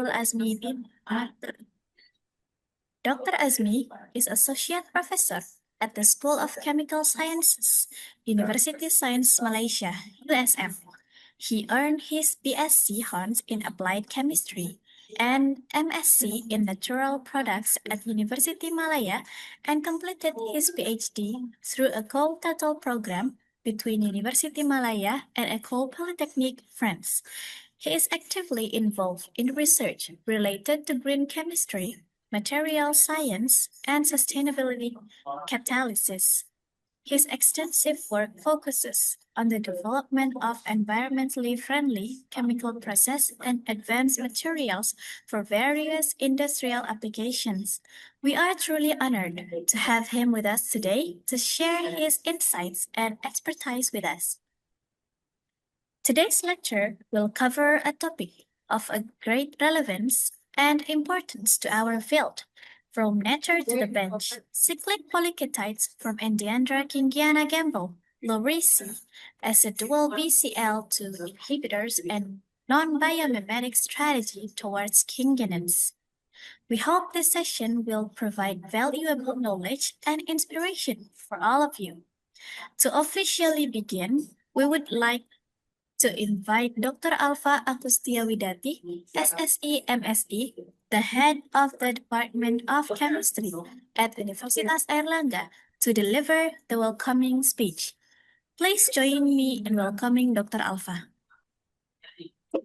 Nurul Azmi Bin Mohamad. Dr. Azmi is Associate Professor at the School of Chemical Sciences, University Science Malaysia, USM. He earned his BSc Hons in Applied Chemistry and MSc in Natural Products at University Malaya and completed his PhD through a co-title program between University Malaya and École Polytechnique, France. He is actively involved in research related to green chemistry, material science, and sustainability catalysis. His extensive work focuses on the development of environmentally friendly chemical process and advanced materials for various industrial applications. We are truly honored to have him with us today to share his insights and expertise with us. Today's lecture will cover a topic of a great relevance and importance to our field. From nature to the bench, cyclic polytretides from Endiandra Kingiana Gamble, Lauraceae, as a dual BCL2 inhibitors and non-biomimetic strategy towards Kingianins. We hope this session will provide valuable knowledge and inspiration for all of you. To officially begin, we would like to invite Dr. Alfa Agustia Widati, SSE MSE, the head of the Department of Chemistry at Universitas Airlangga, to deliver the welcoming speech. Please join me in welcoming Dr. Alfa.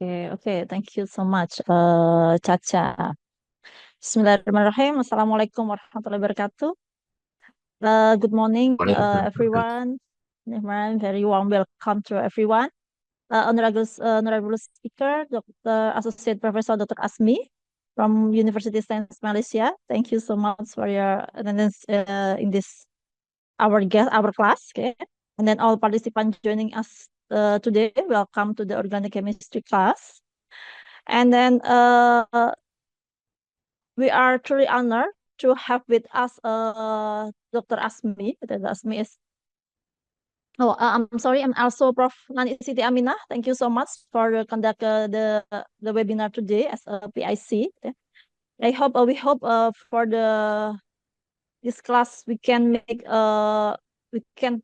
Okay, thank you so much, Caca. Bismillahirrahmanirrahim. Assalamualaikum warahmatullahi wabarakatuh. Good morning, everyone. Very warm welcome to everyone. Honorable Speaker, Dr. Associate Professor Dr. Azmi from University Science Malaysia. Thank you so much for your attendance in this our class. Okay, and then all participants joining us today. Welcome to the organic chemistry class. And then we are truly honored to have with us Dr. Azmi. Dr. Azmi is I'm sorry. I'm also Prof. Siti Aminah. Thank you so much for conduct the webinar today as a PIC. We hope for this class we can make we can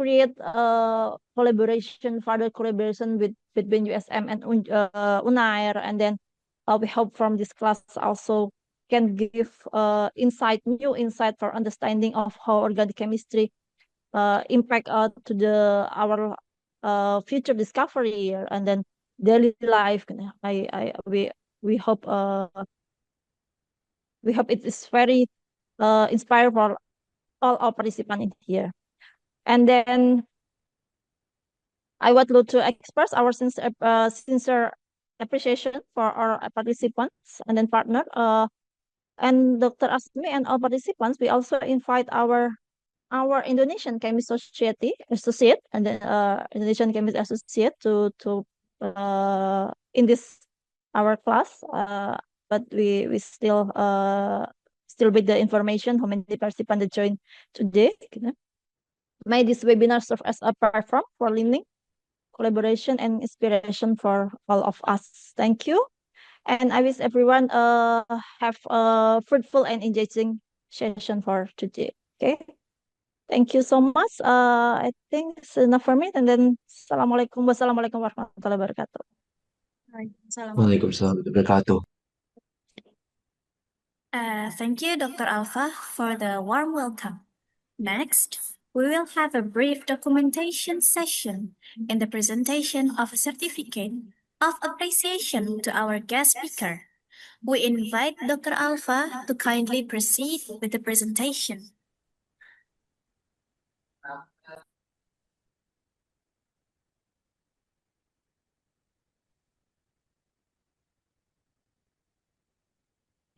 create further collaboration between USM and UNAIR, and then we hope from this class also can give new insight for understanding of how organic chemistry impact to our future discovery and then daily life. We hope it is very inspiring for all our participants in here. And then I would like to express our sincere appreciation for our participants and then partner and Dr. Azmi and all participants. We also invite our Indonesian Chemist Associate and then Indonesian Chemist Associate to in this our class, but we still with the information how many participants that join today. May this webinar serve as a platform for learning, collaboration, and inspiration for all of us. Thank you, and I wish everyone have a fruitful and engaging session for today. Okay. Thank you so much. I think it's enough for me. And then, Assalamualaikum warahmatullahi wabarakatuh. Waalaikumsalam warahmatullahi wabarakatuh. Thank you, Dr. Alfa, for the warm welcome. Next, we will have a brief documentation session in the presentation of a certificate of appreciation to our guest speaker. We invite Dr. Alfa to kindly proceed with the presentation.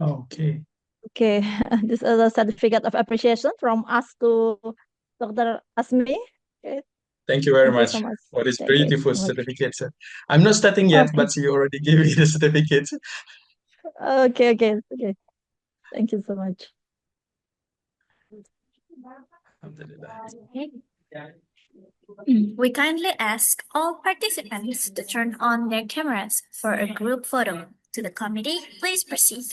Okay. This is a certificate of appreciation from us to Dr. Azmi. Okay. Thank you very Thank you much so much. for this Thank you beautiful so much. certificate. I'm not starting yet, Okay. but you already gave me the certificate. Okay. Thank you so much. We kindly ask all participants to turn on their cameras for a group photo. to the committee. Please proceed.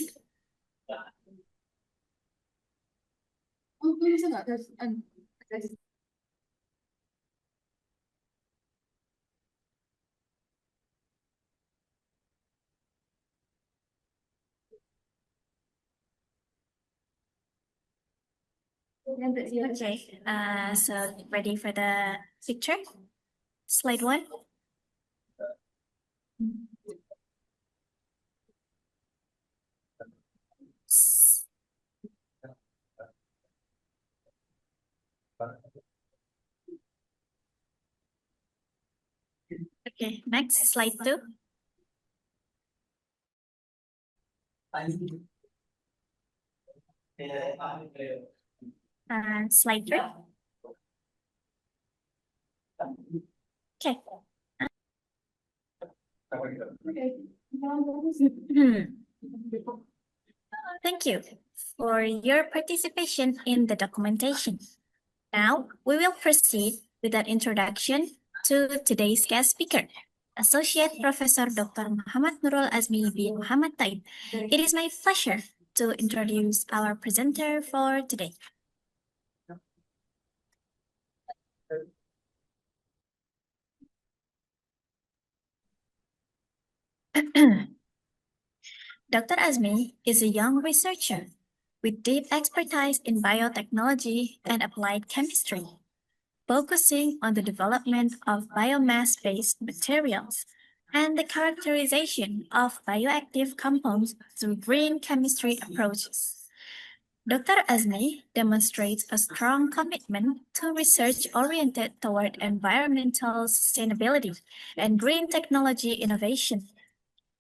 Okay, so ready for the picture? Slide 1. Okay, next, slide 2. And slide 3. Okay. Thank you for your participation in the documentation. Now, we will proceed with an introduction to today's guest speaker, Associate Professor Dr. Muhamad Nurul Azmi bin Mohamad Taib. It is my pleasure to introduce our presenter for today. Dr. Azmi is a young researcher with deep expertise in biotechnology and applied chemistry, focusing on the development of biomass-based materials and the characterization of bioactive compounds through green chemistry approaches. Dr. Azmi demonstrates a strong commitment to research oriented toward environmental sustainability and green technology innovation.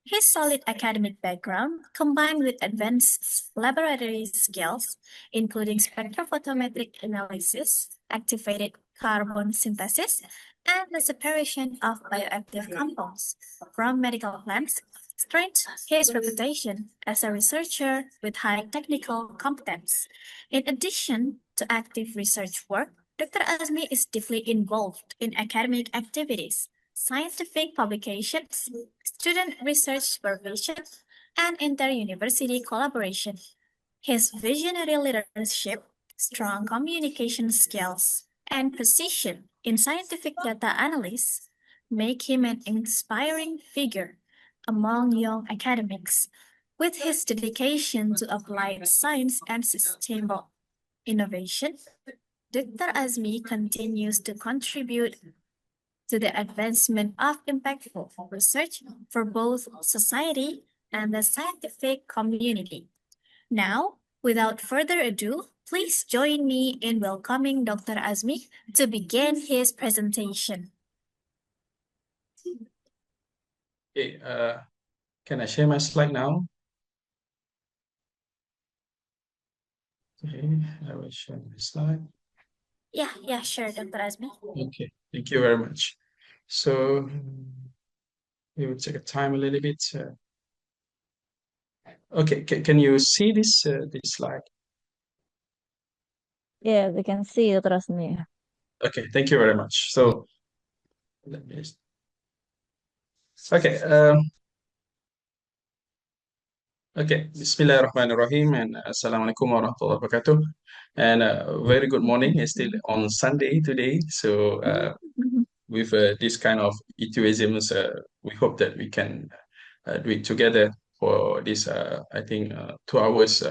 His solid academic background, combined with advanced laboratory skills, including spectrophotometric analysis, activated carbon synthesis, and the separation of bioactive compounds from medical plants, strengthens his reputation as a researcher with high technical competence. In addition to active research work, Dr. Azmi is deeply involved in academic activities, scientific publications, student research supervision, and inter-university collaboration. His visionary leadership, strong communication skills, and precision in scientific data analysis make him an inspiring figure among young academics. With his dedication to applied science and sustainable innovation, Dr. Azmi continues to contribute to the advancement of impactful research for both society and the scientific community. Now, without further ado, please join me in welcoming Dr. Azmi to begin his presentation. Okay, can I share my slide now? Okay, I will share my slide. Yeah, sure, Dr. Azmi. Okay, thank you very much. So we will take a time a little bit. Okay, can you see this slide? Yeah, we can see Dr. Azmi. Okay, thank you very much. So let me. Okay, okay. Bismillahirrahmanirrahim and Assalamualaikum warahmatullahi wabarakatuh. And very good morning. It's still on Sunday today. So with this kind of etuisms, we hope that we can do it together for this, I think, 2 hours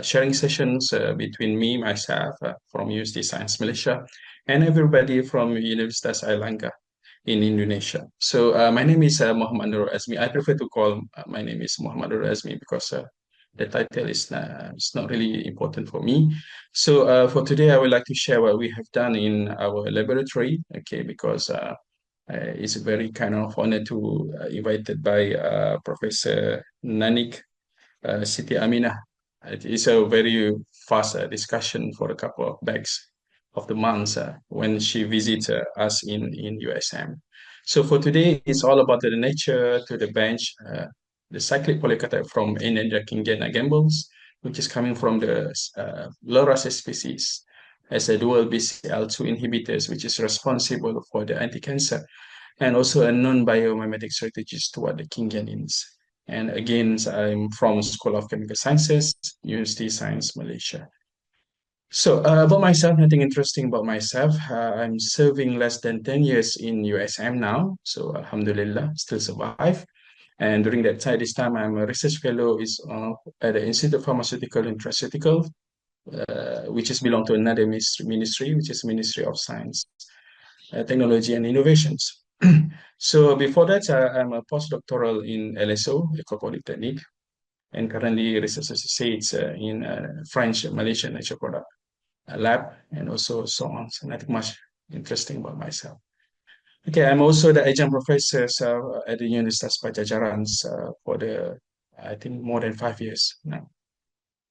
sharing sessions between me, myself, from USD Science Malaysia, and everybody from Universitas Airlangga in Indonesia. So my name is Mohamad Nurul Azmi. I prefer to call my name is Mohamad Nurul Azmi because the title is not really important for me. So for today, I would like to share what we have done in our laboratory. Okay, because it's a very kind of honor to invited by Professor Nanik Siti Aminah. It is a very fast discussion for a couple of bags of the months when she visits us in USM. So for today, it's all about the nature to the bench, the cyclic polytretides from Endiandra Kingiana gambles, which is coming from the Lauraceae species as a dual BCL2 inhibitors, which is responsible for the anti-cancer, and also a non-biomimetic strategies toward the Kingianins. And again, I'm from School of Chemical Sciences, University Science, Malaysia. So about myself, nothing interesting about myself. I'm serving less than 10 years in USM now. So Alhamdulillah, still survive. And during that time, this time I'm a research fellow at the Institute of Pharmaceutical and Nutraceutical, which is belong to another ministry, which is Ministry of Science, Technology and Innovations. So before that, I'm a postdoctoral in LSO, Ecole Polytechnique, and currently research associate in French Malaysian Nature Product Lab, and also so on. So nothing much interesting about myself. Okay, I'm also the adjunct professor at the Universitas Pajajaran for I think, more than 5 years now.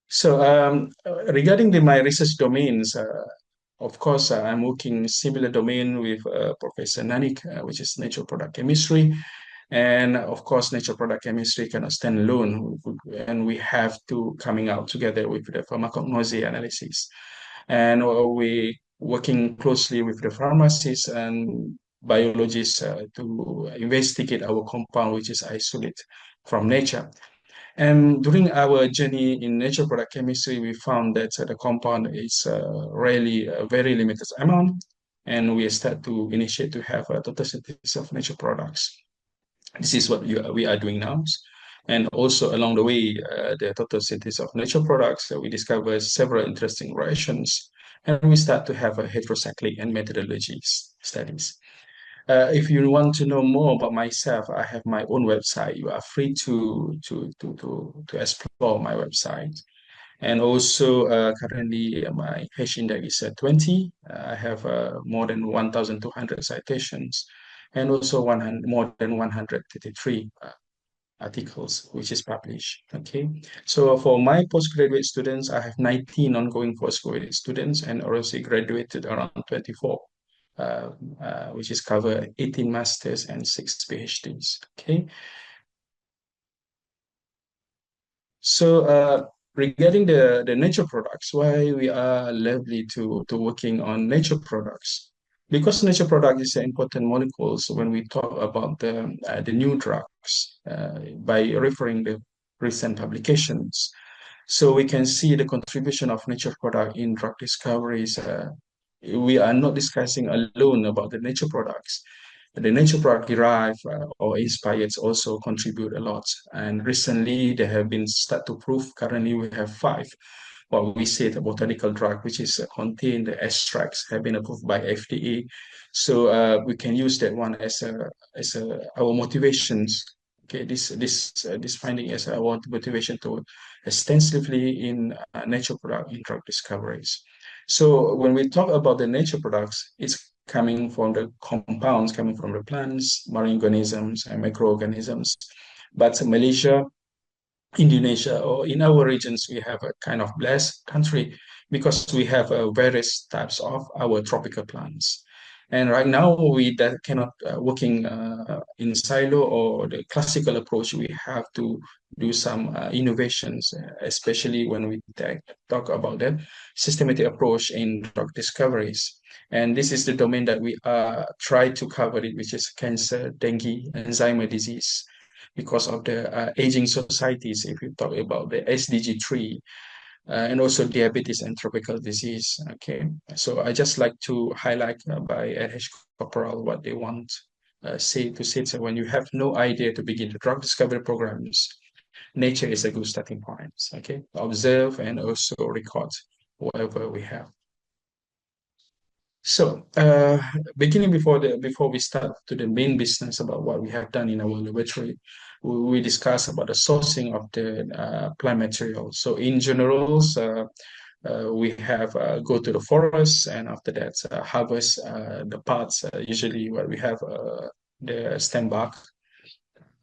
So regarding my research domains, of course, I'm working similar domain with Professor Nanik, which is natural product chemistry. And of course, natural product chemistry cannot stand alone, and we have to coming out together with the pharmacognosy analysis. And we working closely with the pharmacists and biologists to investigate our compound, which is isolate from nature. And during our journey in natural product chemistry, we found that the compound is really a very limited amount, and we start to initiate to have a total synthesis of natural products. This is what we are doing now. And also along the way, the total synthesis of natural products, we discover several interesting reactions, and we start to have a heterocyclic and methodology studies. If you want to know more about myself, I have my own website. You are free to explore my website. And also, currently, my H index is at 20. I have more than 1,200 citations, and also more than 133 articles which is published. Okay, so for my postgraduate students, I have 19 ongoing postgraduate students, and already graduated around 24. Which is cover 18 masters and 6 PhDs. Okay. So regarding the nature products, why we are lovely to working on nature products? Because nature product is an important molecules when we talk about the new drugs by referring the recent publications. So we can see the contribution of nature product in drug discoveries. We are not discussing alone about the nature products. The nature product derived or inspired also contribute a lot. And recently, they have been start to prove. Currently, we have 5 what we say the botanical drug, which is contain the extracts have been approved by FDA. So we can use that one as our motivations. Okay, this finding as our motivation to extensively in nature product in drug discoveries. So when we talk about the nature products, it's coming from the compounds coming from the plants, marine organisms, and microorganisms. But Malaysia, Indonesia, or in our regions, we have a kind of blessed country because we have various types of our tropical plants. And right now, we that cannot working in silo or the classical approach. We have to do some innovations, especially when we talk about that systematic approach in drug discoveries. And this is the domain that we try to cover it, which is cancer, dengue, Alzheimer disease, because of the aging societies, if you talk about the SDG 3, and also diabetes and tropical disease. Okay, so I just like to highlight by LH Corporal what they want say to say. So when you have no idea to begin the drug discovery programs, nature is a good starting point. Okay, observe and also record whatever we have. So, beginning before we start to the main business about what we have done in our laboratory, we discuss about the sourcing of the plant material. So, in general, we have go to the forest, and after that harvest the parts. Usually, where we have the stem bark,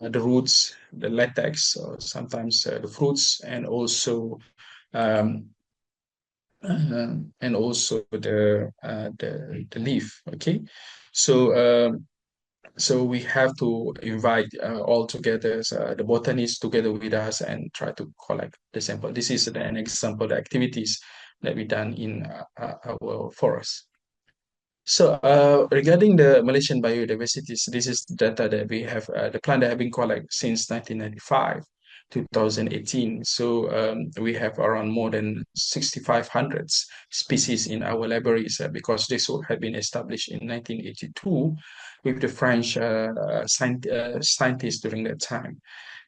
the roots, the latex, or sometimes the fruits, um, and also the leaf. Okay, so so we have to invite all together the botanists together with us and try to collect the sample. This is an example of the activities that we done in our forest. So regarding the Malaysian biodiversity, this is data that we have, the plant that have been collected since 1995, 2018. So we have around more than 6,500 species in our libraries because this work had been established in 1982 with the French scientists during that time.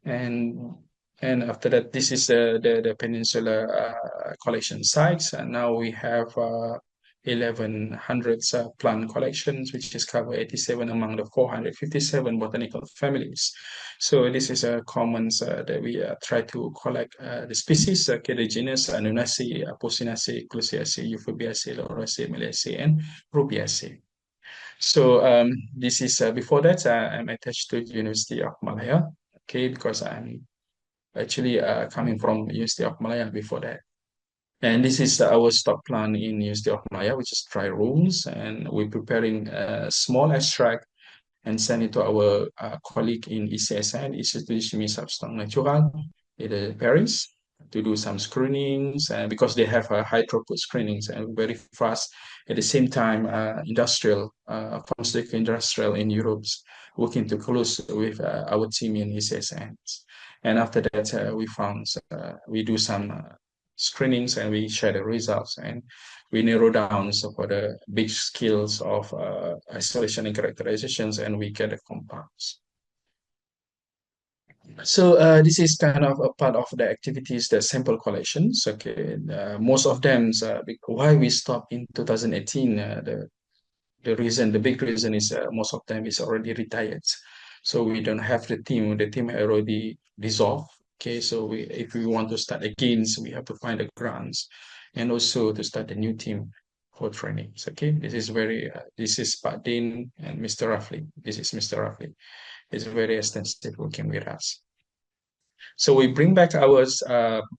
And and after that, this is the Peninsula collection sites, and now we have 1100 plant collections, which is cover 87 among the 457 botanical families. So this is a commons that we try to collect the species, okay, the genus Anunaceae, Apocynaceae, Clusiaceae, Euphorbiaceae, Lauraceae, Meliaceae, and Rubiaceae. So this is before that I'm attached to University of Malaya, okay, because I'm actually coming from University of Malaya before that. And this is our stock plan in University of Malaya, which is dry rooms, and we're preparing a small extract and send it to our colleague in ICSN, Institut de Chimie Substance Naturelle, in Paris, to do some screenings, and because they have high throughput screenings and very fast. At the same time, industrial, pharmaceutical industrial in Europe, working too close with our team in ICSN. And after that, we do some screenings and we share the results and we narrow down so for the big skills of isolation and characterizations, and we get the compounds. So this is kind of a part of the activities, the sample collections. Okay, most of them, why we stopped in 2018, the reason, the big reason is most of them is already retired. So we don't have the team already dissolved. Okay, so if we want to start again, so we have to find the grants and also to start a new team for trainings. Okay, this is Pak Din and Mr. Rafli. This is Mr. Rafli. It's very extensive working with us. So we bring back our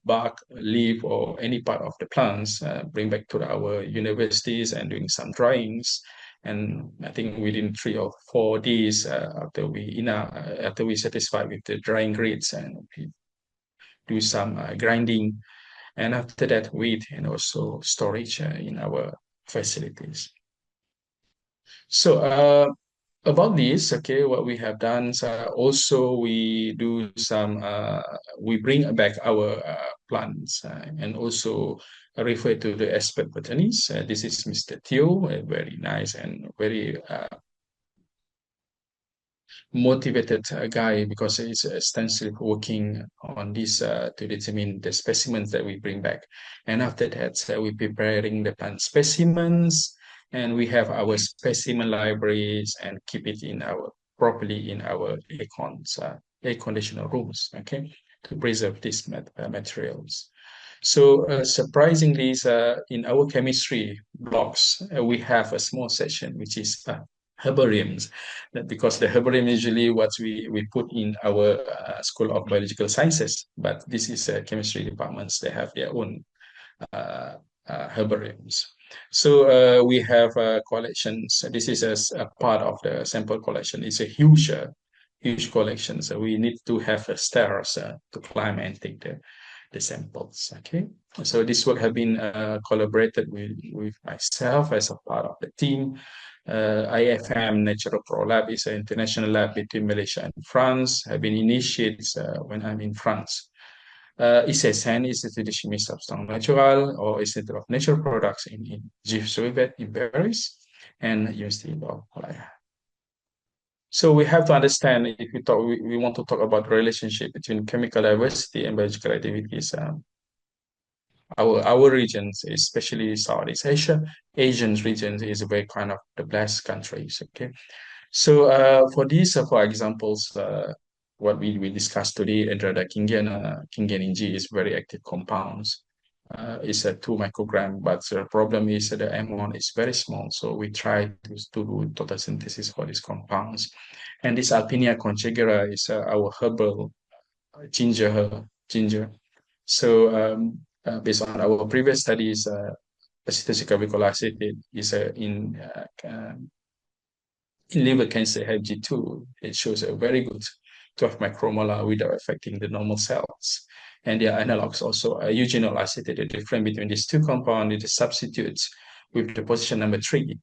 bark, leaf, or any part of the plants, bring back to our universities and doing some drawings. And I think within 3 or 4 days after we satisfied with the drying grades, and we do some grinding, and after that weight and also storage in our facilities. So about this, okay, what we have done, also we do some, we bring back our plants and also refer to the expert botanists. This is Mr. Teo, a very nice and very motivated guy because he's extensively working on this to determine the specimens that we bring back. And after that, we're preparing the plant specimens, and we have our specimen libraries and keep it in our properly in our air conditioner rooms, okay, to preserve these materials. So surprisingly, in our chemistry blocks, we have a small section which is herbariums, because the herbarium is usually what we put in our School of Biological Sciences, but this is chemistry departments. They have their own herbariums. So we have collections. This is a part of the sample collection. It's a huge collection. So we need to have stairs to climb and take the samples. Okay, so this work have been collaborated with myself as a part of the team. IFM Natural Pro Lab is an international lab between Malaysia and France. Have been initiated when I'm in France. ICSN, Institut de Chimie Substance Naturelle, or Institute of Natural Products in Gif in Paris, and University of Malaya. So we have to understand, if we want to talk about the relationship between chemical diversity and biological activities. Our regions, especially Southeast Asia, Asian regions, is a very kind of the blessed countries. Okay, so for these, for examples, what we discussed today, Endiandra Kingiana, Kingianin G is very active compounds. It's a 2 microgram, but the problem is that the M1 is very small. So we try to do photosynthesis for these compounds. And this Alpinia conjugera is our herbal ginger. So based on our previous studies, acetylsaccharic acid is in liver cancer Hg2. It shows a very good 12 micromolar without affecting the normal cells. And their analogs also, eugenol acetate. The difference between these two compounds is the substitutes with the position number 3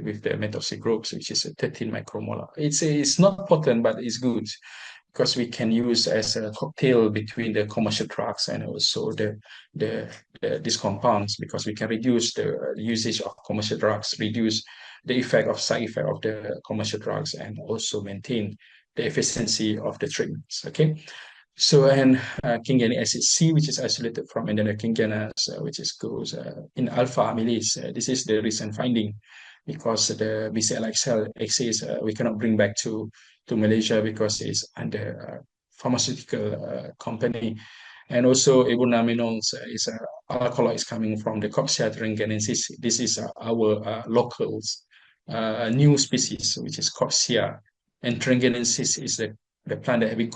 with the methoxy groups, which is 13 micromolar. It's not potent, but it's good because we can use as a cocktail between the commercial drugs and also the these compounds, because we can reduce the usage of commercial drugs, reduce the effect of side effect of the commercial drugs, and also maintain the efficiency of the treatments. Okay. So, and Kingianic acid C, which is isolated from Endiandra Kingianins, which is goes in alpha amylase. This is the recent finding, because the BCL-XL axis we cannot bring back to Malaysia because it's under pharmaceutical company. And also iburnaminols is alkaloids coming from the Coxia triangalensis. This is our locals new species, which is Coxia, and triangalensis is the plant that we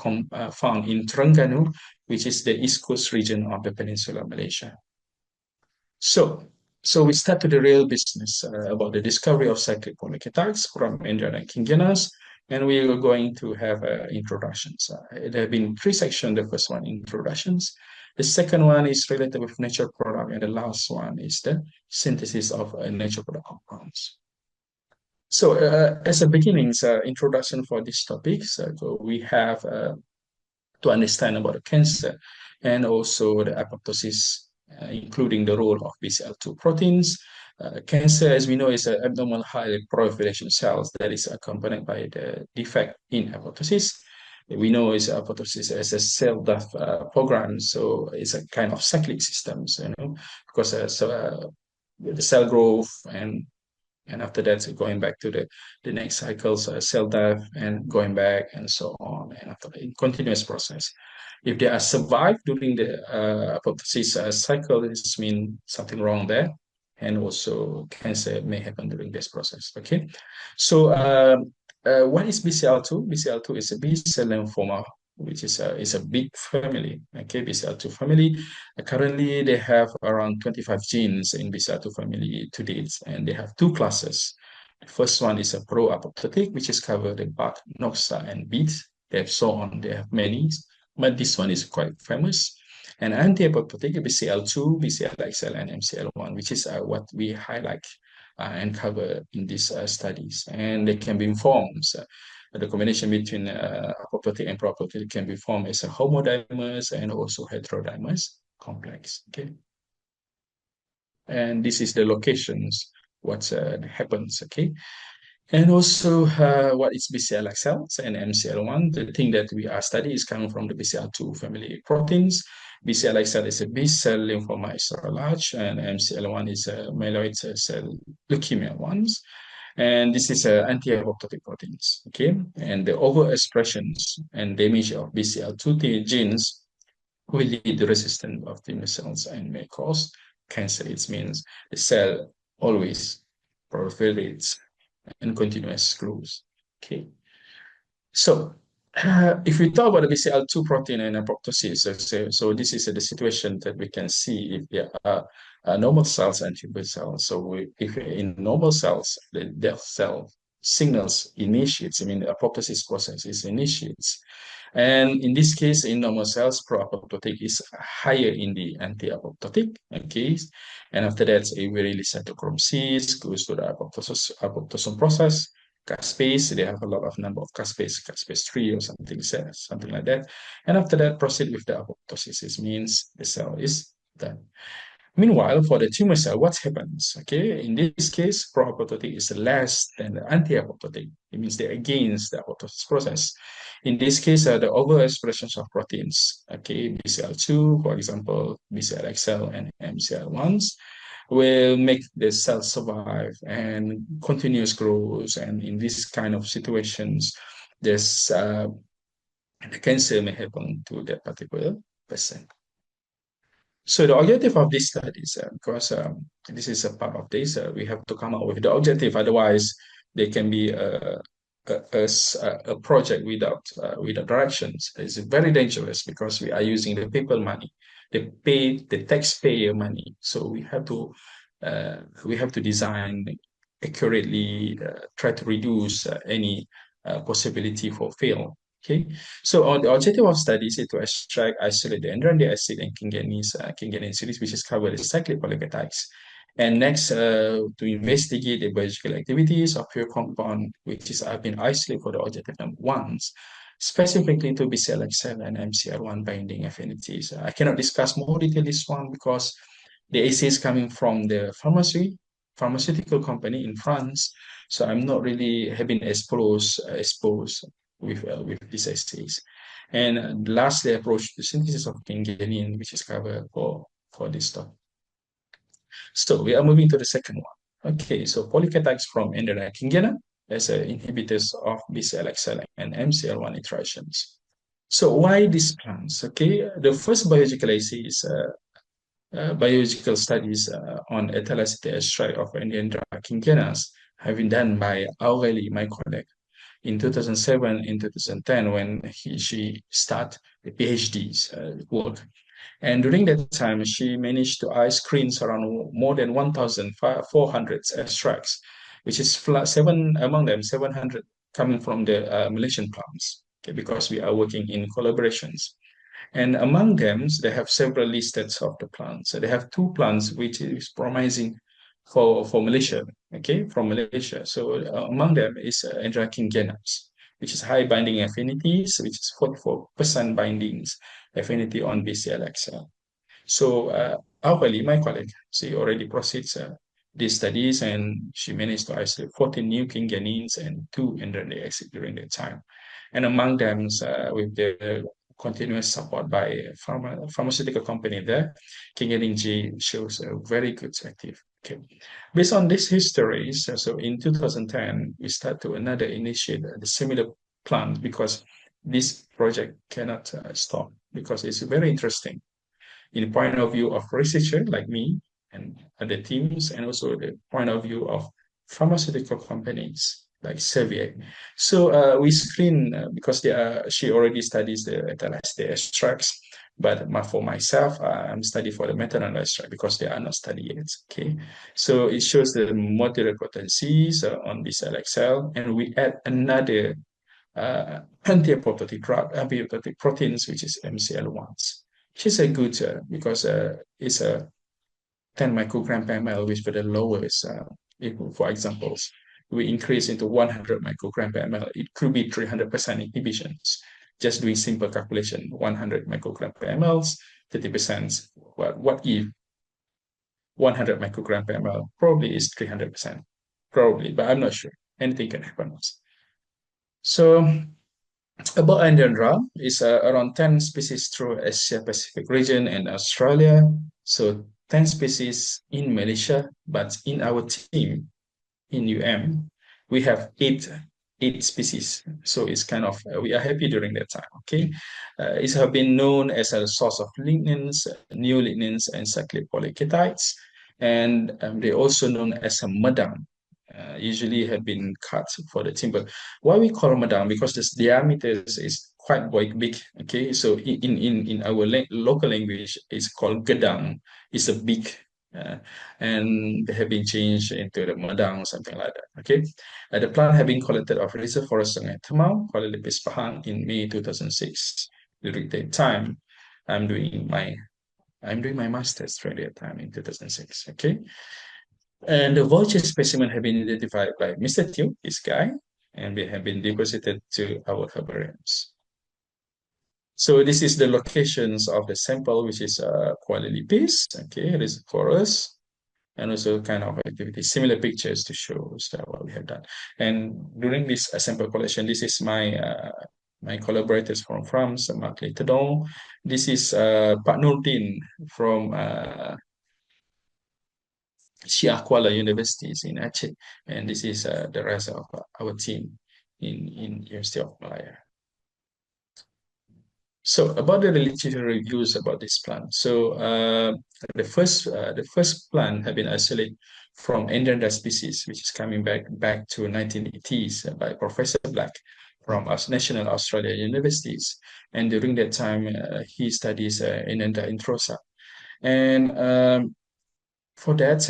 found in Terengganu, which is the east coast region of the peninsula of Malaysia. So we start to the real business about the discovery of cyclic polytretides from Endiandra and Kingianas, and we are going to have introductions. There have been 3 sections. The first one, introductions. The second one is related with natural product, and the last one is the synthesis of natural product compounds. So as a beginnings, introduction for this topic, so we have to understand about the cancer and also the apoptosis, including the role of BCL2 proteins. Cancer, as we know, is an abnormal high proliferation cells that is accompanied by the defect in apoptosis. We know is apoptosis as a cell death program, so it's a kind of cyclic systems, because the cell growth and after that, going back to the next cycles, cell death, and going back, and so on, and after the continuous process. If they are survived during the apoptosis cycle, this means something wrong there, and also cancer may happen during this process. Okay, so what is BCL2? BCL2 is a B-cell lymphoma, which is a big family. Okay, BCL2 family. Currently, they have around 25 genes in BCL2 family to date, and they have 2 classes. The first one is a pro-apoptotic, which is covered in BAT, NOXA, and BEAT. They have so on. They have many, but this one is quite famous. And anti-apoptotic, BCL2, BCL-XL, and MCL1, which is what we highlight and cover in these studies. And they can be formed. The combination between apoptotic and pro-apoptotic can be formed as a homodimers and also heterodimers complex. Okay, and this is the locations what happens. Okay, and also what is BCL-XL and MCL1. The thing that we are studying is coming from the BCL2 family proteins. BCL-XL is a B-cell lymphoma extra large, and MCL1 is a myeloid cell leukemia ones. And this is anti-apoptotic proteins. Okay, and the overexpressions and damage of BCL2 genes will lead to resistance of tumor cells and may cause cancer. It means the cell always proliferates and continuous grows. Okay, so if we talk about the BCL2 protein and apoptosis, so this is the situation that we can see if there are normal cells and tumor cells. So if in normal cells, the death cell signals initiates, I mean, the apoptosis process is initiates. And in this case, in normal cells, pro-apoptotic is higher in the anti-apoptotic case. And after that, we release cytochrome C, goes to the apoptosis process, caspase. They have a lot of number of caspase 3 or something like that. And after that, proceed with the apoptosis. It means the cell is done. Meanwhile, for the tumor cell, what happens? Okay, in this case, pro-apoptotic is less than the anti-apoptotic. It means they're against the apoptosis process. In this case, the overexpressions of proteins, okay, BCL2, for example, BCL-XL and MCL1s, will make the cell survive and continuous growth. And in this kind of situations, there's the cancer may happen to that particular person. So the objective of this study is because this is a part of this, we have to come up with the objective. Otherwise, they can be a project without directions. It's very dangerous because we are using the people money, the taxpayer money. So we have to design accurately, try to reduce any possibility for fail. Okay, so the objective of studies is to extract, isolate the Endiandra acid and Kingianins series, which is covered as cyclic polypeptides. And next, to investigate the biological activities of pure compound, which is have been isolated for the objective number ones, specifically to BCL-xL and MCR1 binding affinities. I cannot discuss more detail this one because the essay is coming from the pharmaceutical company in France, so I'm not really having exposed with these essays. And lastly, approach to synthesis of Kingianin, which is covered for this topic. So we are moving to the second one. Okay, so polypeptides from Endiandra Kingiana as inhibitors of BCL-xL and MCL1 interactions. So why these plants? Okay, the first biological assay is biological studies on ethylacetate extract of Endiandra Kingianas have been done by Aurelie, my colleague, in 2007 in 2010 when she started the PhD's work. And during that time, she managed to eye screens around more than 1,400 extracts, which is among them 700 coming from the Malaysian plants, okay, because we are working in collaborations. And among them, they have several lists of the plants. So they have two plants which is promising for Malaysia, okay, from Malaysia. So among them is Endiandra Kingianans, which is high binding affinities, which is 44% bindings affinity on BCL-xL. So Aurelie, my colleague, she already proceeds these studies and she managed to isolate 14 new Kingianins and 2 Endiandra exit during that time. And among them, with the continuous support by pharmaceutical company there, Kingianin G shows a very good active. Okay. Based on this history, so in 2010, we start to another initiate the similar plan because this project cannot stop because it's very interesting in the point of view of researcher like me and other teams, and also the point of view of pharmaceutical companies like Servier. So we screen because she already studies the extracts, but for myself, I'm studying for the methanol extract because they are not studied yet. Okay, so it shows the molecular potencies on this LXL, and we add another anti-apoptotic drug, apoptotic proteins, which is MCL1s. Which is a good because it's a 10 microgram per ml, which for the lowest, for examples, we increase into 100 microgram per ml, it could be 300% inhibitions. Just doing simple calculation, 100 microgram per ml, 30%. What if 100 microgram per ml probably is 300%? Probably, but I'm not sure. Anything can happen. So about Endiandra, it's around 10 species through Asia Pacific region and Australia. So 10 species in Malaysia, but in our team in UM, we have eight species. So it's kind of, we are happy during that time, okay? It has been known as a source of lignins, neolignins, and cyclic polytretides. And they're also known as a madang, usually have been cut for the timber. Why we call madang? Because this diameter is quite big. Okay, so in our local language, it's called gedang. It's a big, and they have been changed into the madang, something like that. Okay, the plant have been collected of Reserve Forest Sungai Temau, Kuala Lipis Pahang in May 2006. During that time, I'm doing my master's during that time in 2006. Okay. And the vulture specimen have been identified by Mr. Teo, this guy, and they have been deposited to our herbariums. So this is the locations of the sample, which is Kuala Lipis. Okay, it is for us, and also kind of activity, similar pictures to show what we have done. And during this sample collection, this is my collaborators from France, Marc Letedon. This is Pak Nurdin from Syah Kuala universities in Aceh, and this is the rest of our team in University of Malaya. So about the literature reviews about this plant. So the first plant have been isolated from Endiandra species, which is coming back to 1980s by Professor Black from National Australia Universities, and during that time he studies Endiandra introsa, and for that,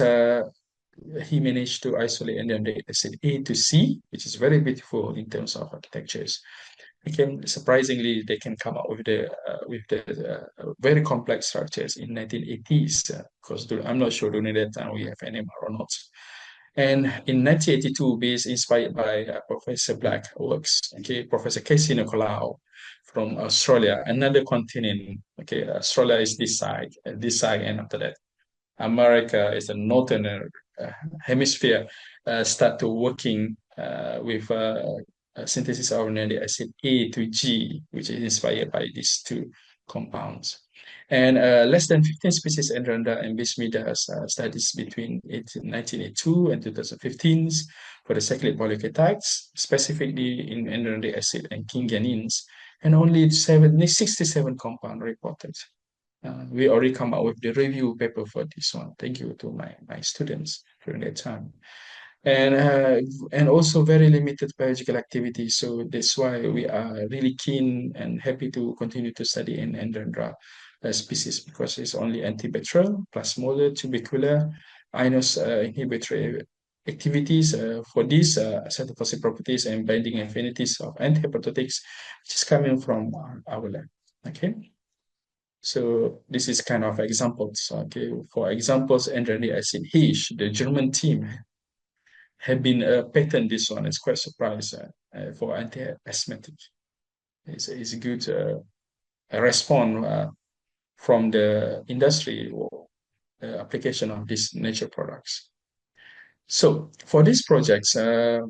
he managed to isolate Endiandra acid A to C, which is very beautiful in terms of architectures. Okay, surprisingly, they can come up with the very complex structures in 1980s. Because I'm not sure during that time we have NMR or not. And in 1982, based inspired by Professor Black works, okay, Professor Casey Nicolau from Australia, another continent. Okay, Australia is this side, and after that, America is the northern hemisphere. Start to working with synthesis of nucleic acid A to G, which is inspired by these two compounds. And less than 15 species Endiandra and Bismidas studies between 1982 and 2015 for the cyclic polytretides, specifically in Endiandra acid and Kingianins, and only 67 compound reported. We already come out with the review paper for this one. Thank you to my students during that time. And also very limited biological activity. So that's why we are really keen and happy to continue to study in Endiandra species, because it's only antibacterial, plasmolar, tubercular, ionos inhibitory activities for these cytotoxic properties and binding affinities of antihepatotics, which is coming from our lab. Okay. So this is kind of examples. Okay, for examples, Endiandra acid H, the German team have been patent this one. It's quite surprised for anti-asthmatic. It's a good response from the industry or application of these nature products. So for these projects,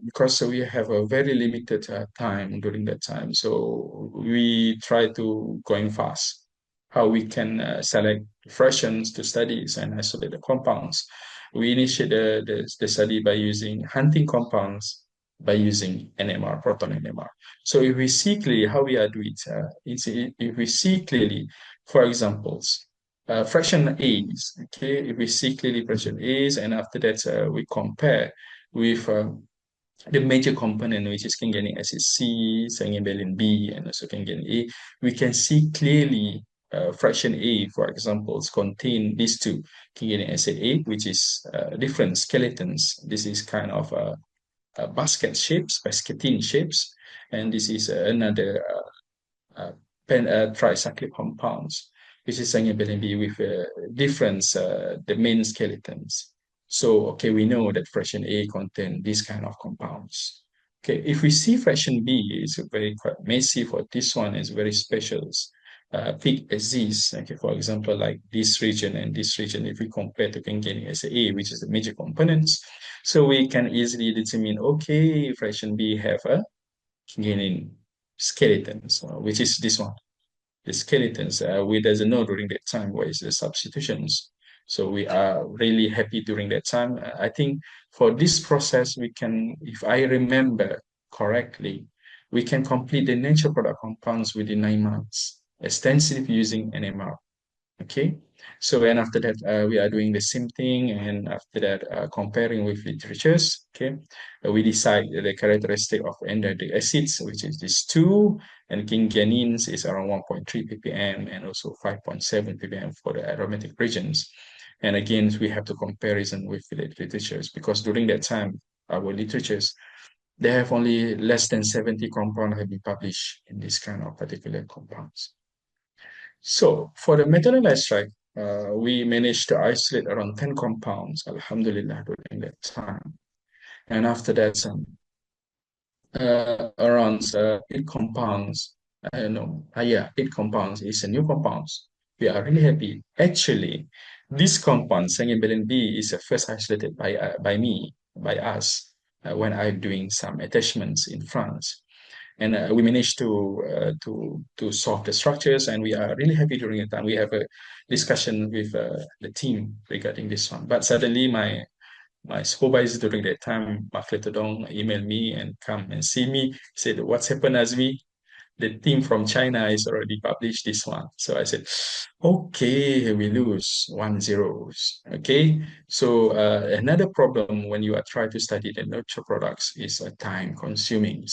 because we have a very limited time during that time, so we try to going fast. How we can select fractions to studies and isolate the compounds. We initiate the study by using hunting compounds by using NMR, proton NMR. So if we see clearly how we are doing it, if we see clearly, for examples, fraction A's, okay, if we see clearly fraction A's, and after that we compare with the major component, which is Kingianic acid C, Sangiovese B, and also Kingianic A, we can see clearly fraction A, for example, contain these two, Kingianic acid A, which is different skeletons. This is kind of basket shapes, basketin shapes, and this is another tricyclic compounds, which is Sangiovese B with different the main skeletons. So, okay, we know that fraction A contain these kind of compounds. Okay, if we see fraction B is very quite messy. For this one is very special. Peak disease. Okay, for example, like this region and this region, if we compare to Kingianic acid A, which is the major components, so we can easily determine, okay, fraction B have a Kingianin skeletons, which is this one, the skeletons. We doesn't know during that time what is the substitutions. So we are really happy during that time. I think for this process, we can, if I remember correctly, we can complete the nature product compounds within 9 months, extensive using NMR. Okay, so and after that we are doing the same thing, and after that comparing with literatures. Okay, we decide the characteristic of endiandric acids, which is these two, and Kingianins is around 1.3 ppm and also 5.7 ppm for the aromatic regions. And again, we have to comparison with the literatures, because during that time our literatures, they have only less than 70 compounds have been published in this kind of particular compounds. So for the methanolyzed strike, we managed to isolate around 10 compounds, alhamdulillah, during that time. And after that, around 8 compounds, yeah, 8 compounds is a new compounds. We are really happy. Actually, this compound, Sangiovese B, is first isolated by me, by us, when I'm doing some attachments in France. And we managed to solve the structures, and we are really happy during the time. We have a discussion with the team regarding this one. But suddenly my supervisor during that time, Mafle Todong, emailed me and come and see me, said, "What's happened, Azmi? The team from China is already published this one." So I said, okay, we lose 1-0. Okay. So another problem when you are trying to study the nurture products is time consuming.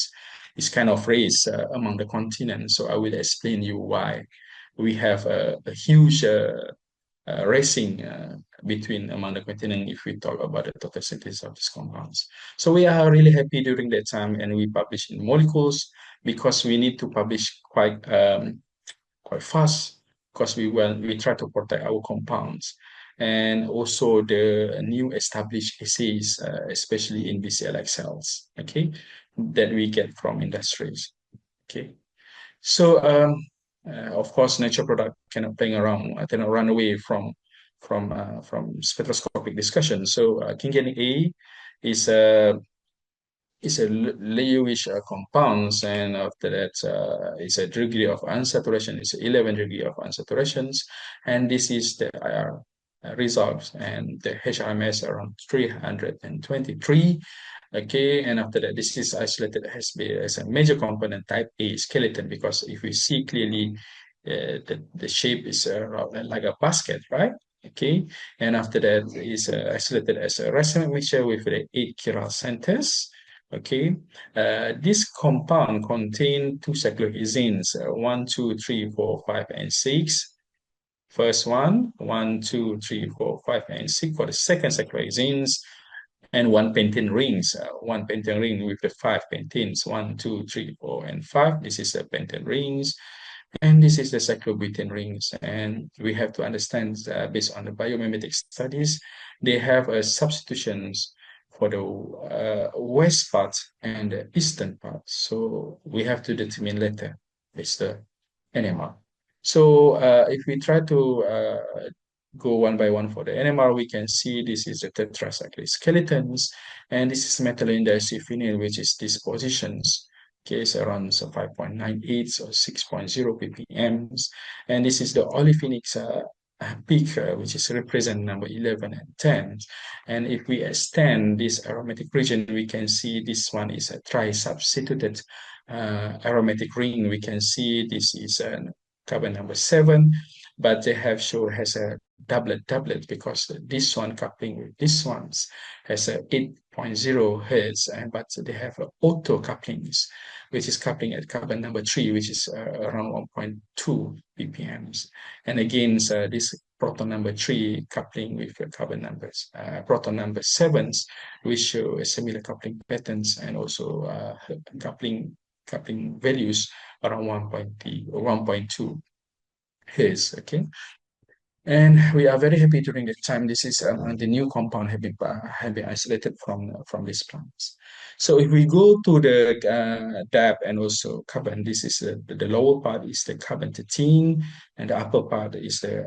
It's kind of race among the continents. So I will explain you why we have a huge racing between among the continent if we talk about the total synthesis of these compounds. So we are really happy during that time, and we publish in Molecules, because we need to publish quite fast, because we try to protect our compounds, and also the new established assays, especially in BCLX cells, okay, that we get from industries, okay. So of course, nature product cannot playing around, cannot run away from spectroscopic discussion. So Kingianin A is a layowish compounds, and after that is a degree of unsaturation, it's 11 degree of unsaturations, and this is the IR results, and the HRMS around 323. Okay, and after that, this is isolated as a major component type A skeleton, because if we see clearly, the shape is like a basket, right? Okay, and after that is isolated as a racemic mixture with the 8 chiral centers. Okay, this compound contain two cyclohexanes, 1, 2, 3, 4, 5, and 6. First one, 1, 2, 3, 4, 5, and 6 for the second cyclohexanes, and one pentane rings, one pentane ring with the 5 pentanes, 1, 2, 3, 4, and 5. This is the pentane rings, and this is the cyclobutane rings. And we have to understand, based on the biomimetic studies, they have substitutions for the west part and the eastern part. So we have to determine later, it's the NMR. So if we try to go one by one for the NMR, we can see this is the tetracyclic skeletons, and this is methylenediacylphenyl, which is these positions. Okay, it's around 5.98 or 6.0 ppm, and this is the olefinic peak, which is represent number 11 and 10. And if we extend this aromatic region, we can see this one is a tri-substituted aromatic ring. We can see this is carbon number 7, but they have shown has a doublet, because this one coupling with this one's has a 8.0 hertz, but they have auto couplings, which is coupling at carbon number 3, which is around 1.2 ppm. And again, this proton number 3 coupling with carbon numbers, proton number 7, which show a similar coupling patterns, and also coupling values around 1.2 hertz. Okay. And we are very happy during the time. This is the new compound have been isolated from these plants. So if we go to the DAB and also carbon, this is the lower part is the carbon 13, and the upper part is the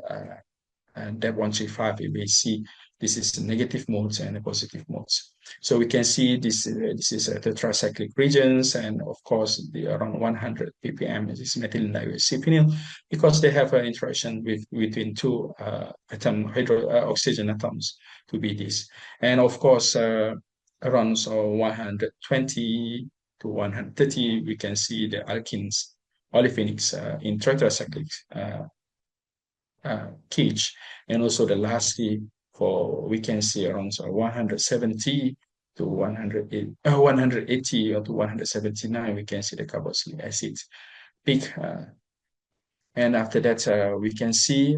DAB 135. You may see this is the negative modes and the positive modes. So we can see this is a tetracyclic regions, and of course the around 100 ppm is methylenediacylphenyl, because they have an interaction between two oxygen atoms to be this. And of course around 120 to 130 we can see the alkenes, olefinics in tetracyclic cage, and also the lastly for we can see around 170 to 180 or to 179 we can see the carboxylic acid peak, and after that we can see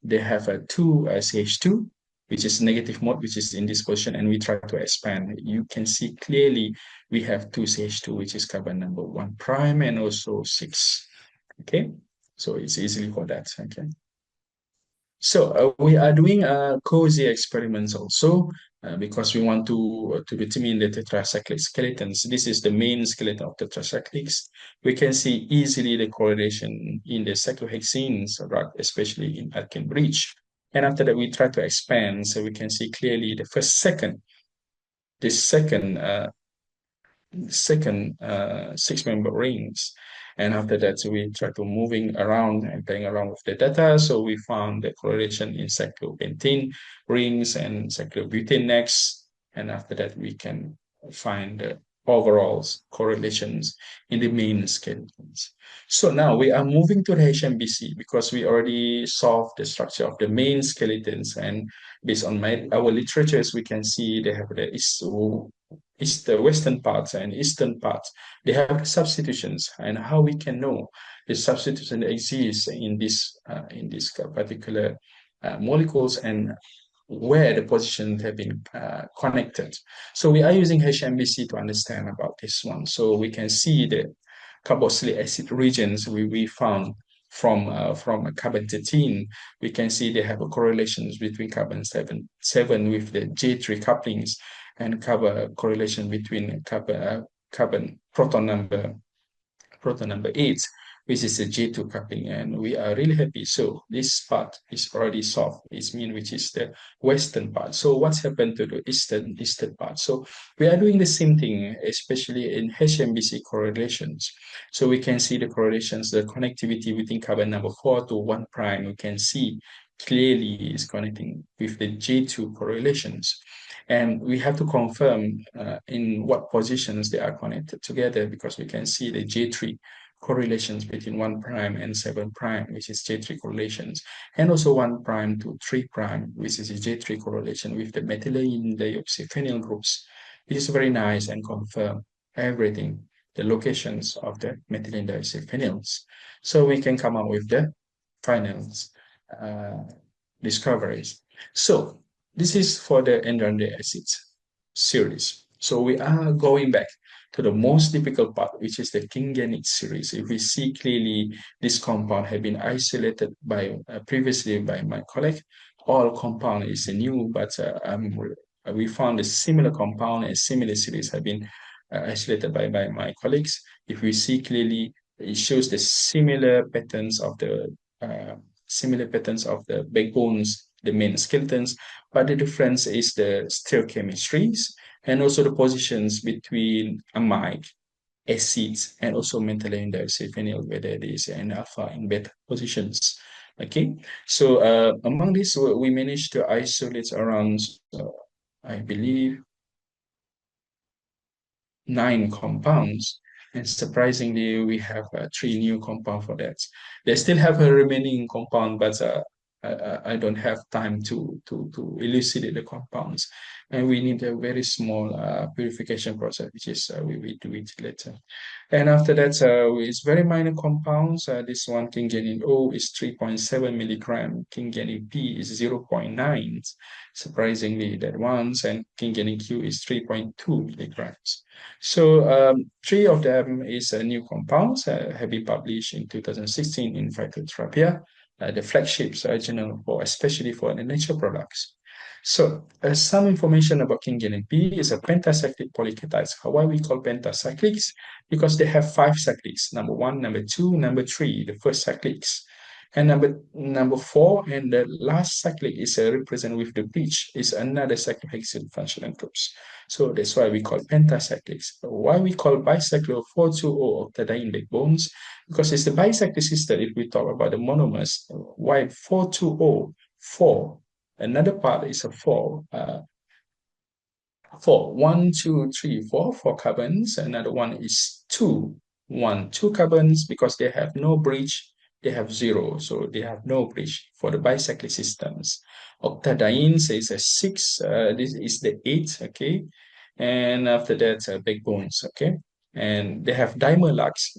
they have a 2 CH2, which is negative mode, which is in this position, and we try to expand. You can see clearly we have 2 CH2, which is carbon number 1 prime, and also 6. Okay, so it's easily for that. Okay. So we are doing cozy experiments also, because we want to determine the tetracyclic skeletons. This is the main skeleton of tetracyclics. We can see easily the correlation in the cyclohexanes, especially in alkene bridge. And after that, we try to expand, so we can see clearly the second 6-member rings. And after that, so we try to moving around and playing around with the data. So we found the correlation in cyclopentane rings and cyclobutane next. And after that, we can find the overall correlations in the main skeletons. So now we are moving to the HMBC, because we already solved the structure of the main skeletons. And based on our literatures, we can see they have the western parts and eastern parts, they have substitutions, and how we can know the substitution exists in this particular molecules, and where the positions have been connected. So we are using HMBC to understand about this one. So we can see that carboxylic acid regions we found from carbon 13, we can see they have a correlation between carbon 7 with the J3 couplings and correlation between carbon proton number 8, which is a J2 coupling, and we are really happy. So this part is already solved. It means which is the western part. So what's happened to the eastern part? So we are doing the same thing, especially in HMBC correlations. So we can see the correlations, the connectivity between carbon number 4 to 1 prime. We can see clearly is connecting with the J2 correlations. And we have to confirm in what positions they are connected together, because we can see the J3 correlations between 1 prime and 7 prime, which is J3 correlations, and also 1 prime to 3 prime, which is a J3 correlation with the methylene dioxyphenyl groups. It is very nice and confirm everything, the locations of the methylene dioxyphenyls. So we can come up with the final discoveries. So this is for the Endiandra acids series. So we are going back to the most difficult part, which is the Kingianid series. If we see clearly, this compound have been isolated by previously by my colleague. All compound is new, but we found a similar compound and similar series have been isolated by my colleagues. If we see clearly, it shows the similar patterns of the backbones, the main skeletons, but the difference is the stereochemistries and also the positions between amide, acids, and also methylene dioxyphenyl, whether it is in alpha and beta positions. Okay, so among these, we managed to isolate around, I believe, 9 compounds. And surprisingly, we have 3 new compounds for that. They still have a remaining compound, but I don't have time to elucidate the compounds. And we need a very small purification process, which is we do it later. And after that, it's very minor compounds. This one, Kingianin O, is 3.7 milligram. Kingianin P is 0.9. Surprisingly, that ones, and Kingianin Q is 3.2 milligrams. So 3 of them is new compounds have been published in 2016 in Phytotherapia, the flagship journal for especially for the nature products. So some information about Kingianin P is a pentacyclic polytretides. Why we call pentacyclics? Because they have 5 cyclics: number 1, number 2, number 3, the first cyclics. And number 4 and the last cyclic is represented with the breach, is another cyclohexyl functional groups. So that's why we call pentacyclics. Why we call bicyclic 420 octadiene backbones? Because it's the bicyclic system. If we talk about the monomers, why 420, 4? Another part is a 4. 4, 1, 2, 3, 4, 4 carbons. Another one is 2, 1, 2 carbons, because they have no breach. They have 0, so they have no breach for the bicyclic systems. Octadienes is a 6, this is the 8, okay? And after that, backbones, okay? And they have dimer lugs.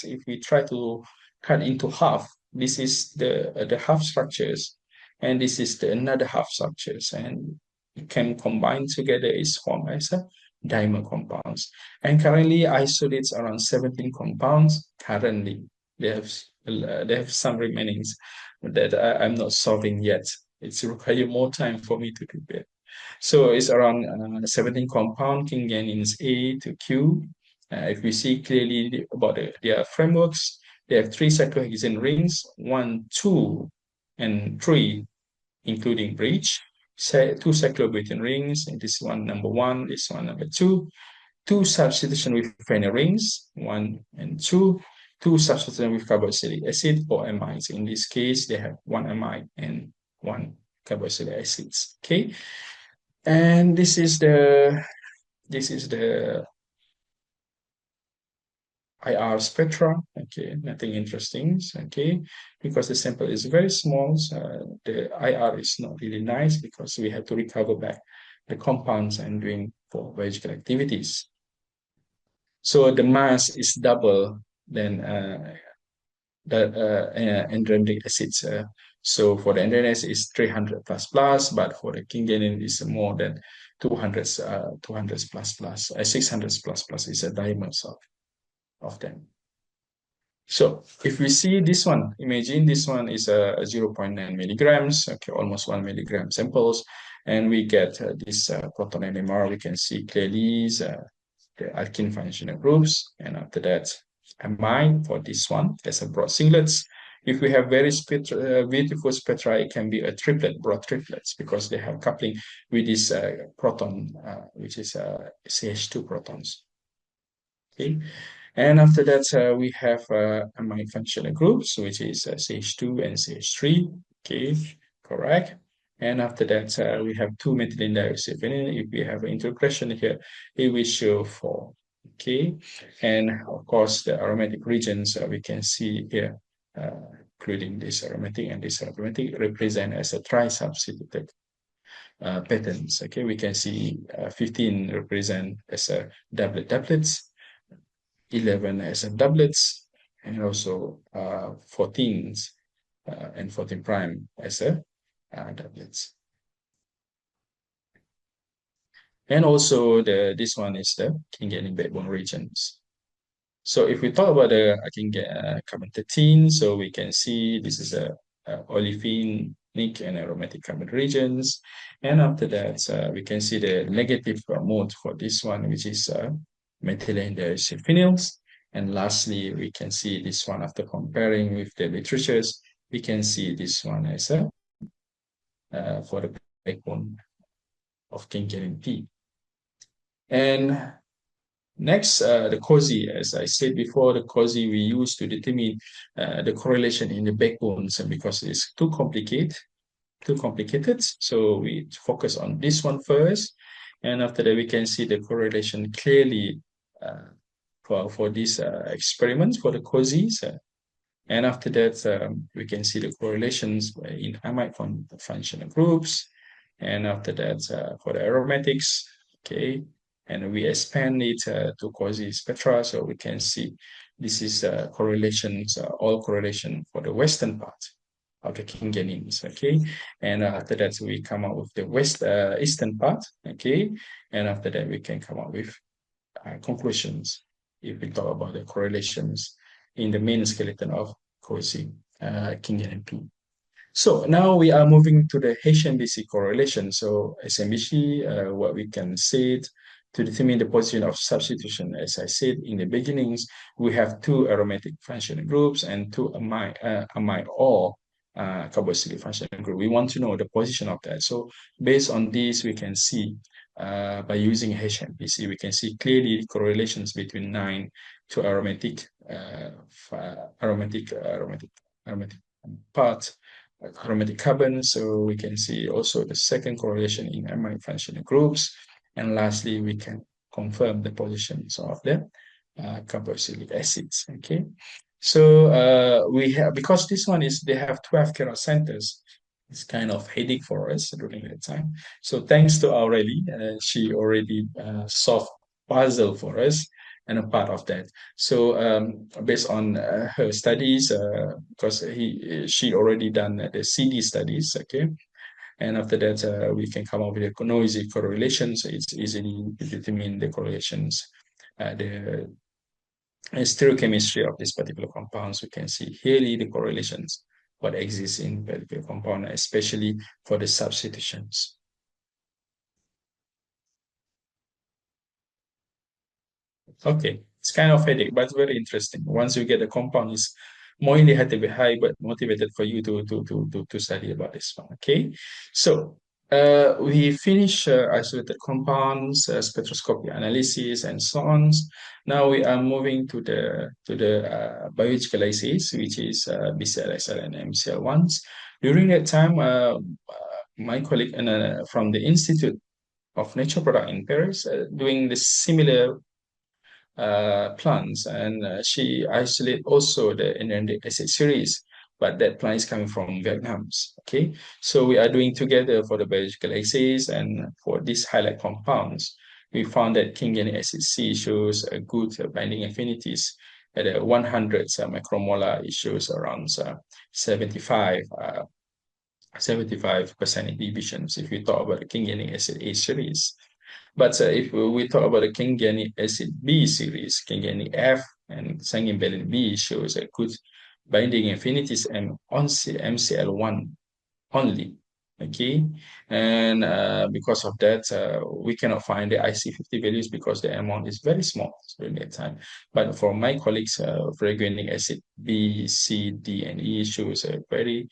If we try to cut into half, this is the half structures, and this is the another half structures, and it can combine together is formed as a dimer compounds. And currently isolates around 17 compounds. Currently, they have some remainings that I'm not solving yet. It's require more time for me to prepare. So it's around 17 compound, Kingianins A to Q. If we see clearly about their frameworks, they have 3 cyclohexane rings, 1, 2, and 3, including breach. 2 cyclobutane rings, and this one number 1, this one number 2. 2 substitution with phenyl rings, 1 and 2. 2 substitution with carboxylic acid or amides. In this case, they have 1 amide and 1 carboxylic acids. Okay, and this is the IR spectra. Okay, nothing interesting. Okay, because the sample is very small, so the IR is not really nice because we have to recover back the compounds and doing for biological activities. So the mass is double than the endrandric acids. So for the endrandric acid is 300 plus plus, but for the Kingianin is more than 200 plus plus. 600 plus plus is a dimer of of them. So if we see this one, imagine this one is a 0.9 milligrams, okay, almost 1 milligram samples, and we get this proton NMR. We can see clearly the alkene functional groups, and after that, amine for this one as a broad singlets. If we have very beautiful spectra, it can be a triplet, broad triplets, because they have coupling with this proton, which is CH2 protons. Okay. And after that, we have amine functional groups, which is CH2 and CH3. Okay, correct. And after that, we have two methylene dioxyphenol. If we have integration here, it will show 4. Okay, and of course, the aromatic regions we can see here, including this aromatic and this aromatic, represent as a tri-substituted patterns. Okay, we can see 15 represent as a doublets, 11 as a doublets, and also 14 and 14 prime as a doublets. And also this one is the Kingianin backbone regions. So if we talk about the carbon 13, so we can see this is a olefinic and aromatic carbon regions. And after that, we can see the negative mode for this one, which is methylene diacylphenols. And lastly, we can see this one after comparing with the literatures, we can see this one as a for the backbone of Kingianin P. And next, the COSY, as I said before, the COSY we use to determine the correlation in the backbones, and because it's too complicated, so we focus on this one first, and after that we can see the correlation clearly for these experiments for the COSYs. And after that, we can see the correlations in amide functional groups, and after that, for the aromatics, okay, and we expand it to quasi spectra, so we can see this is correlations, all correlation for the western part of the Kingianins, okay, and after that we come up with the eastern part, okay, and after that we can come up with conclusions if we talk about the correlations in the main skeleton of quasi Kingianin P. So now we are moving to the HMBC correlation. So SMBC, what we can say to determine the position of substitution, as I said in the beginnings, we have two aromatic functional groups and two amide or carboxylic functional group. We want to know the position of that. So based on this, we can see by using HMBC, we can see clearly correlations between 9 to aromatic part, aromatic carbon. So we can see also the second correlation in amine functional groups. And lastly, we can confirm the positions of the carboxylic acids. Okay. So we have, because this one is, they have 12 chiral centers, it's kind of headache for us during that time. So thanks to Aurelie, she already solved puzzle for us and a part of that. So based on her studies, because she already done the CD studies, okay, and after that we can come up with a noisy correlation. So it's easily to determine the correlations, the stereochemistry of this particular compounds. We can see clearly the correlations what exists in particular compound, especially for the substitutions. Okay, it's kind of headache, but very interesting. Once you get the compound, it's more in the had to be high, but motivated for you to study about this one. Okay, so we finish isolated compounds, spectroscopy analysis, and so on. Now we are moving to the biological assays, which is BCL-XL and MCL1s. During that time, my colleague from the Institute of Natural Product in Paris doing the similar plants, and she isolate also the Endiandra acid series, but that plant is coming from Vietnam. Okay, so we are doing together for the biological assays, and for these highlight compounds, we found that Kingianic acid C shows a good binding affinities at a 100 micromolar. It shows around 75% inhibitions if you talk about the Kingianic acid A series. But if we talk about the Kingianic acid B series, Kingianic F and sanguine B shows a good binding affinities and on MCL1 only. Okay, and because of that, we cannot find the IC50 values because the amount is very small during that time. But for my colleagues, fragranic acid B, C, D, and E shows a very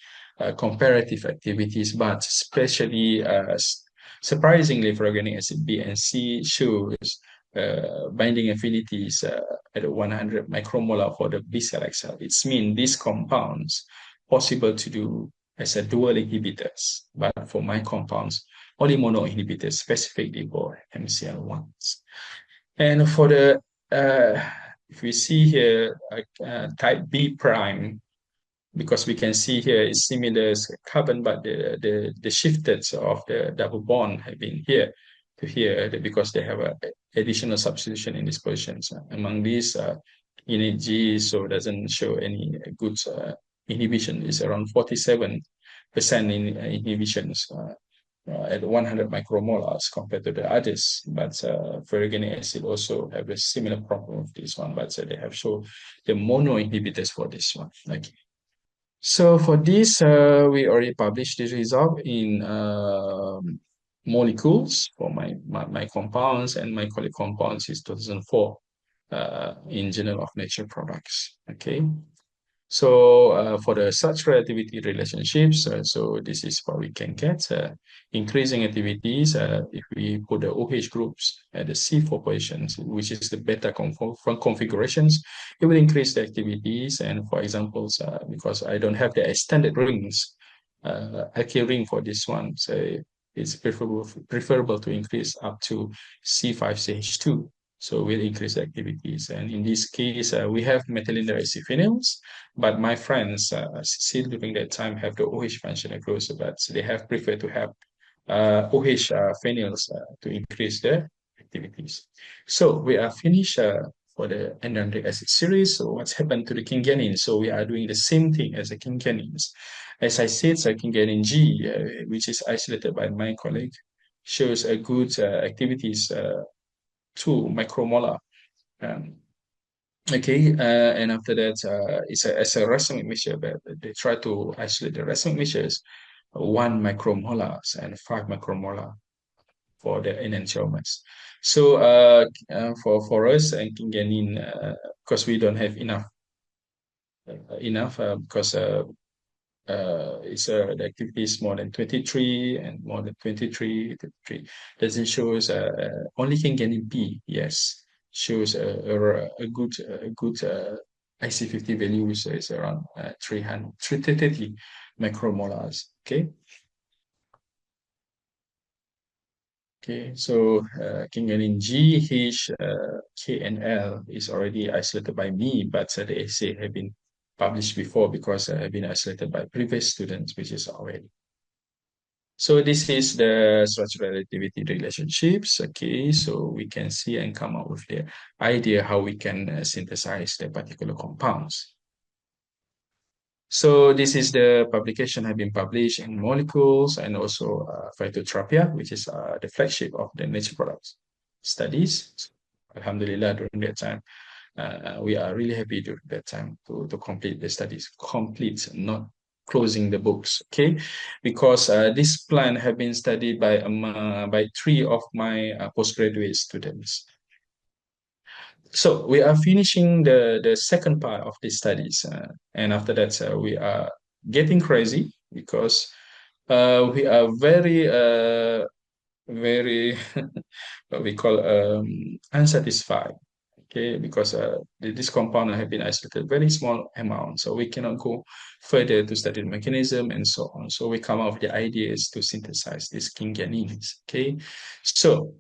comparative activities, but especially surprisingly, fragranic acid B and C shows binding affinities at 100 micromolar for the BCL-XL. It's mean these compounds possible to do as a dual inhibitors, but for my compounds, only mono inhibitors specifically for MCL1s. And for the, if we see here, type B prime, because we can see here is similar as carbon, but the shifted of the double bond have been here to here because they have a additional substitution in these positions. Among these, unit G, so doesn't show any good inhibition. Is around 47% in inhibitions at 100 micromolars compared to the others. But ferrogenic acid also have a similar problem with this one, but they have shown the mono inhibitors for this one. Okay. So for this, we already published the result in molecules for my compounds, and my colleague compounds is 2004 in Journal of Nature Products. Okay. So for the such relativity relationships, so this is what we can get. Increasing activities, if we put the OH groups at the C4 positions, which is the beta configurations, it will increase the activities. And for examples, because I don't have the extended rings, alkyl ring for this one, so it's preferable to increase up to C5CH2. So we'll increase the activities. And in this case, we have methylene isophenols, but my friends still during that time have the OH functional group, so but they have preferred to have OH phenols to increase their activities. So we are finished for the endiandric acid series. So what's happened to the Kingianins? So we are doing the same thing as the Kingianins. As I said, so Kingianin G, which is isolated by my colleague, shows a good activities 2 micromolar. Okay, and after that, it's as a racemic mixture, but they try to isolate the racemic mixtures 1 micromolar and 5 micromolar for the enantiomers. So for us and Kingianin, because we don't have enough because it's the activity is more than 23 and more than 23. Doesn't shows only Kingianin P, yes, shows a good IC50 value, so it's around 330 micromolars. Okay. Okay, so Kingianin G, H, K, and L is already isolated by me, but the essay have been published before because have been isolated by previous students, which is already. So this is the structural relativity relationships. Okay, so we can see and come up with the idea how we can synthesize the particular compounds. So this is the publication have been published in Molecules and also Phytotherapia, which is the flagship of the Nature Products studies. Alhamdulillah, during that time, we are really happy during that time to complete the studies, not closing the books, okay? Because this plan have been studied by 3 of my postgraduate students. So we are finishing the second part of the studies, and after that we are getting crazy because we are very what we call unsatisfied. Okay, because this compound have been isolated very small amount, so we cannot go further to study the mechanism and so on. So we come up with the ideas to synthesize these Kingianins. Okay, so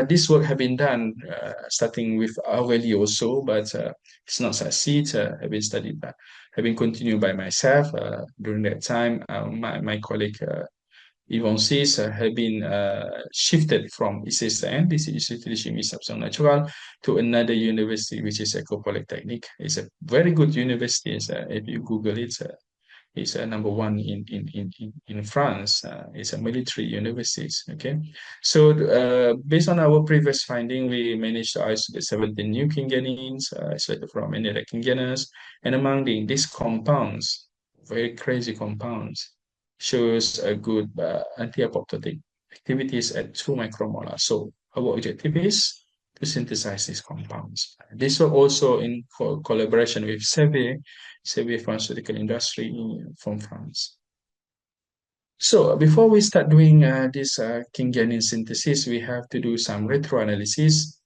this work have been done starting with our value also, but it's not succeed. Have been studied by, have been continued by myself during that time. My colleague. Yvonne says have been shifted from ICSN, this is Institut de Chimie Substance Naturelle, to another university, which is Polytechnic. It's a very good university. If you Google it, is number one in France. It's a military universities. Okay, so based on our previous finding, we managed to isolate 17 new Kingianins, isolated from any other Kingianas, and among these compounds, very crazy compounds, shows a good anti-apoptotic activities at 2 micromolar. So our objective is to synthesize these compounds. This was also in collaboration with Servier pharmaceutical industry from France. So before we start doing this Kingianin synthesis, we have to do some retroanalysis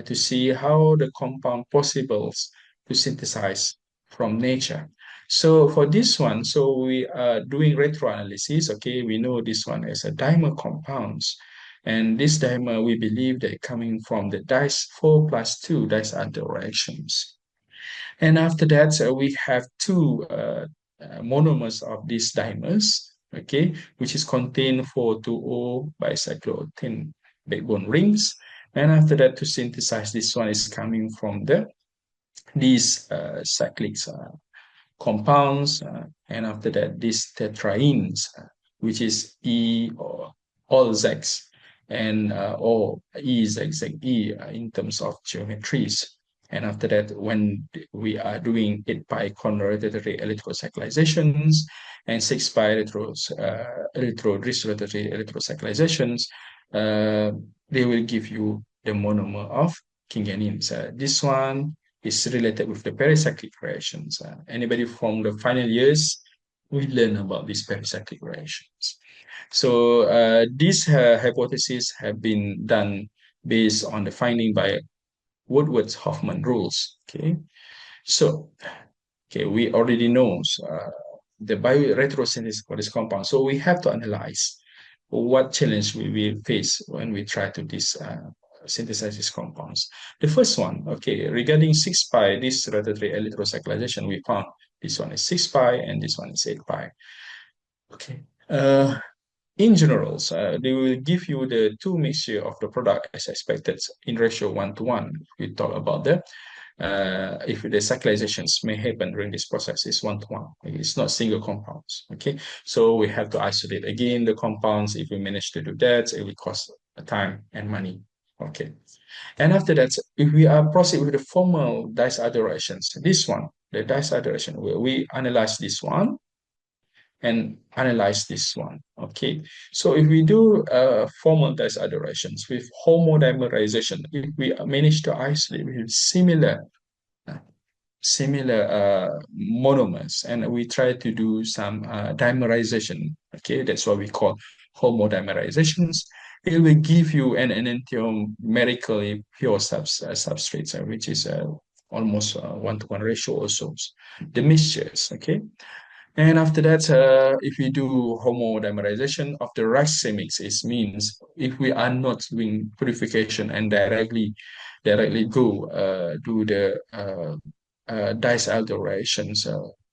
to see how the compound possibles to synthesize from nature. So for this one, so we are doing retroanalysis. Okay, we know this one is a dimer compounds. And this dimer, we believe they're coming from the dice 4 plus 2 dice-alkyl reactions. And after that, we have two monomers of these dimers, okay, which is contained 4,2-O bicyclooctane backbone rings. And after that, to synthesize this one is coming from these cyclic compounds, and after that, these tetraenes, which is E or all Zex and or E ZZE in terms of geometries. And after that, when we are doing 8-pi conrotatory electrocyclizations and 6-pi electrodisrotatory electrocyclizations, they will give you the monomer of Kingianins. This one is related with the pericyclic reactions. Anybody from the final years, we learn about these pericyclic reactions. So these hypotheses have been done based on the finding by Woodward-Hoffman rules. Okay, so we already know the bioretrosynthesis for this compound. So we have to analyze what challenge we will face when we try to synthesize these compounds. The first one, okay, regarding 6-pi, this rotatory electrocyclization, we found this one is 6-pi and this one is 8-pi. Okay. In general, they will give you the two mixture of the product as expected in ratio 1:1. We talk about that. If the cyclizations may happen during this process, is 1:1. It's not single compounds. Okay, so we have to isolate again the compounds. If we manage to do that, it will cost time and money. Okay, and after that, if we are proceed with the formal dice adorations, this one, the dice adoration, we analyze this one and analyze this one. Okay, so if we do formal dice adorations with homodimerization, if we manage to isolate with similar monomers, and we try to do some dimerization, okay, that's what we call homodimerizations, it will give you an enantiomerically pure substrates, which is almost 1:1 ratio also. The mixtures, okay? And after that, if we do homodimerization of the racemics, it means if we are not doing purification and directly go do the dice alterations,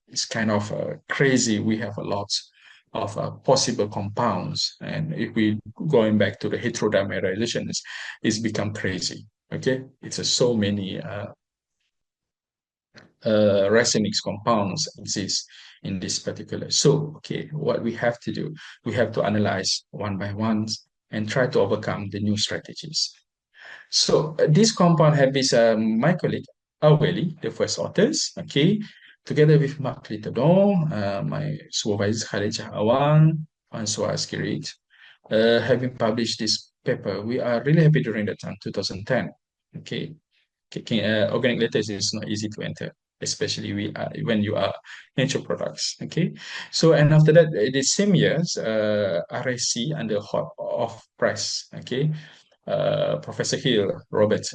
it's kind of crazy. We have a lot of possible compounds, and if we going back to the heterodimerization, it's become crazy. Okay, it's so many racemics compounds exist in this particular. So, okay, what we have to do, we have to analyze one by one and try to overcome the new strategies. So, this compound have this my colleague, Aweli, the first authors, okay, together with Mark Litodon, my supervisor Khalid Awang, François Skirit, having published this paper. We are really happy during that time, 2010. Okay, organic letters is not easy to enter, especially when you are nature products. Okay, so and after that, the same years, RSC under hot off press. Okay, Professor Hill, Robert.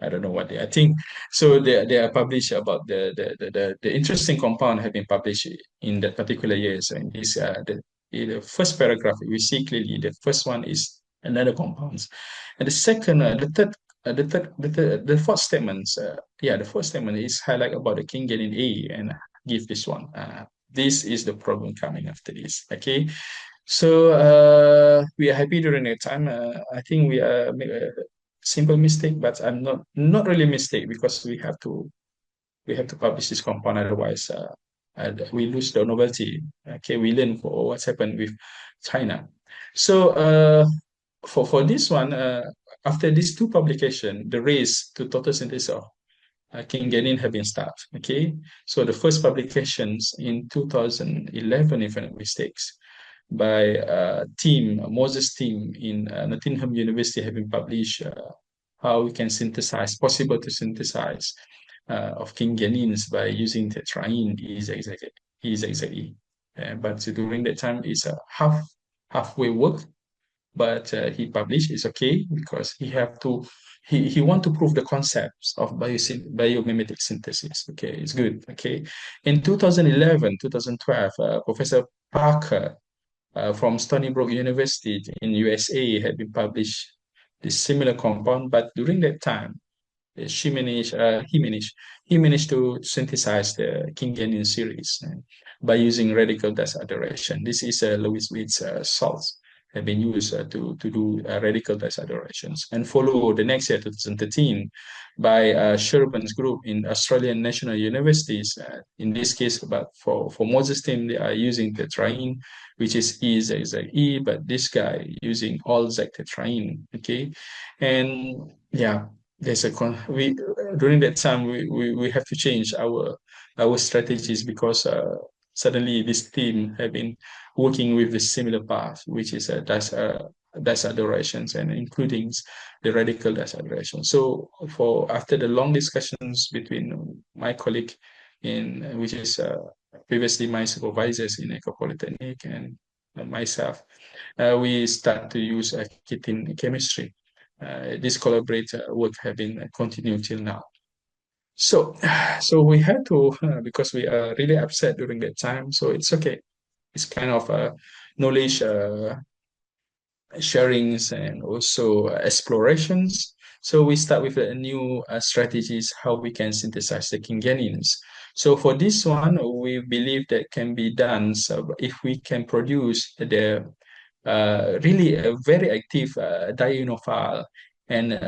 I don't know what I think. So they are published about the interesting compound have been published in that particular year. So in this in the first paragraph, we see clearly the first one is another compounds, and the second, the fourth statement, the fourth statement is highlight about the Kingianin A and give this one. This is the problem coming after this. Okay, so we are happy during that time. I think we make a simple mistake, but I'm not really mistake because we have to publish this compound. Otherwise, we lose the novelty. Okay, we learn for what's happened with China. So for this one, after these two publications, the race to total synthesis of Kingianin have been started. Okay, so the first publications in 2011, if I'm not mistaken, by Moses team in Nottingham University have been published how we can synthesize, possible to synthesize of Kingianins by using tetraene is exactly. But during that time, it's a halfway work, but he published it's okay because he want to prove the concepts of biomimetic synthesis. Okay, it's good. Okay, in 2011, 2012, Professor Parker from Stony Brook University in USA had been published this similar compound, but during that time she managed, he managed to synthesize the Kingianin series by using radical dash adoration. This is Lewis Wheat's salts have been used to do radical dash adorations, and follow the next year, 2013, by Sherman's group in Australian National Universities. In this case, but for Moses team, they are using tetraene, which is E zigzag E, but this guy using all zag tetraene. Okay, and yeah, there's a we during that time we have to change our strategies because suddenly this team have been working with the similar path, which is dash adorations and including the radical dash adoration. So for after the long discussions between my colleague in which is previously my supervisors in Eco Polytechnic and myself, we start to use ketene chemistry. This collaborator work have been continued till now. So, so we had to because we are really upset during that time. So it's okay. It's kind of knowledge sharings and also explorations. So we start with a new strategies how we can synthesize the Kingianins. So for this one, we believe that can be done. So if we can produce the really a very active dienophile and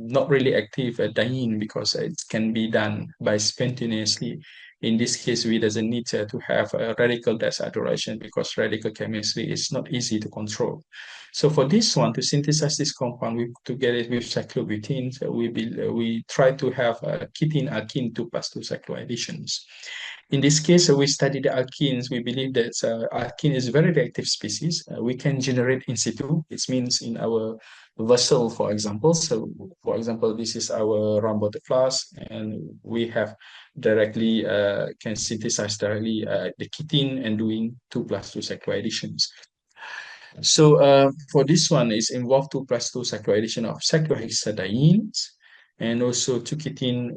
not really active diene because it can be done by spontaneously. In this case, we doesn't need to have a radical dash adoration because radical chemistry is not easy to control. So for this one, to synthesize this compound, we together with cyclobutene, so we try to have ketene alkene 2+2 cycloadditions. In this case, we study the alkenes. We believe that alkene is a very reactive species. We can generate in situ. It means in our vessel, for example. So, for example, this is our round bottle flask, and we have directly can synthesize directly the ketene and doing 2+2 cycloadditions. So for this one, it's involved 2+2 cycloaddition of cyclohexadienes and also 2-ketene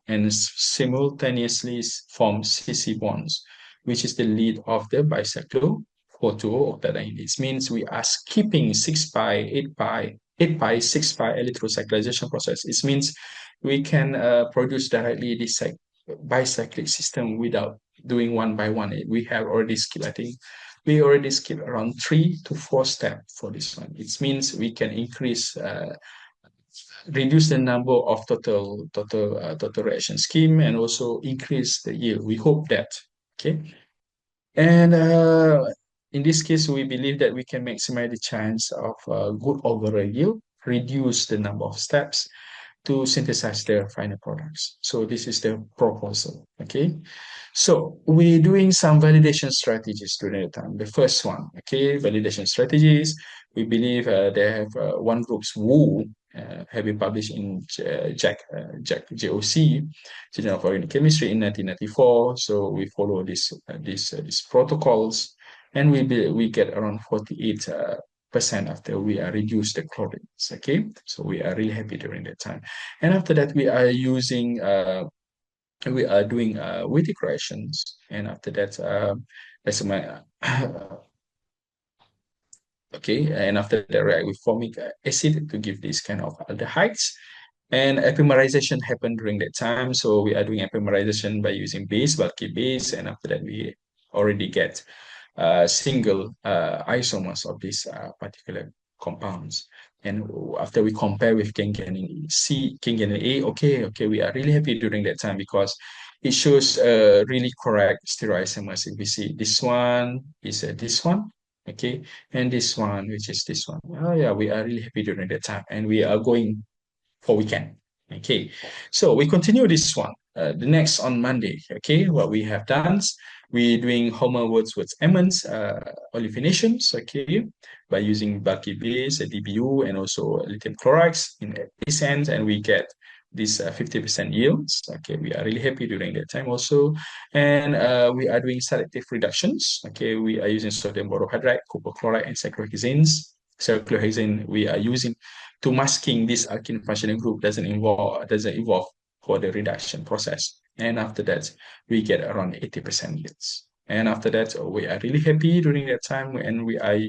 and simultaneously form CC bonds, which is the lead of the bicyclo-photooctadiene. It means we are skipping 6-pi, 8-pi, 8-pi, 6-pi electrocyclization process. It means we can produce directly this bicyclic system without doing one by one. We have already skipped, I think, we already skipped around 3 to 4 steps for this one. It means we can increase, reduce the number of total reaction scheme and also increase the yield. We hope that, okay? And in this case, we believe that we can maximize the chance of good overall yield, reduce the number of steps to synthesize their final products. So this is the proposal, okay? So we're doing some validation strategies during the time. The first one, okay, validation strategies. We believe they have one group's Wu have been published in JOC, Journal of Organic Chemistry, in 1994. So we follow these protocols, and we get around 48% after we are reduced the chlorines. Okay, so we are really happy during that time. And after that, we are using we are doing Wittig reactions, and after that, that's my okay. And after that, react with formic acid to give this kind of aldehydes. And epimerization happened during that time. So we are doing epimerization by using base, bulky base, and after that, we already get single isomers of these particular compounds. And after we compare with Kingianin C, Kingianin A, okay, we are really happy during that time because it shows really correct stereoisomers. If we see this one is this one, okay, and this one, which is this one. Oh yeah, we are really happy during that time, and we are going for weekend. Okay, so we continue this one. The next on Monday. Okay, what we have done, we doing Homer Wordsworth Emmons oleifinations. Okay, by using bulky base, a DBU, and also lithium chloride in essence, and we get this 50% yields. Okay, we are really happy during that time also, and we are doing selective reductions. Okay, we are using sodium borohydride, copper chloride, and cyclohexanes. Cyclohexane we are using to masking this alkene functional group doesn't evolve for the reduction process. And after that, we get around 80% yields. And after that, we are really happy during that time, and we are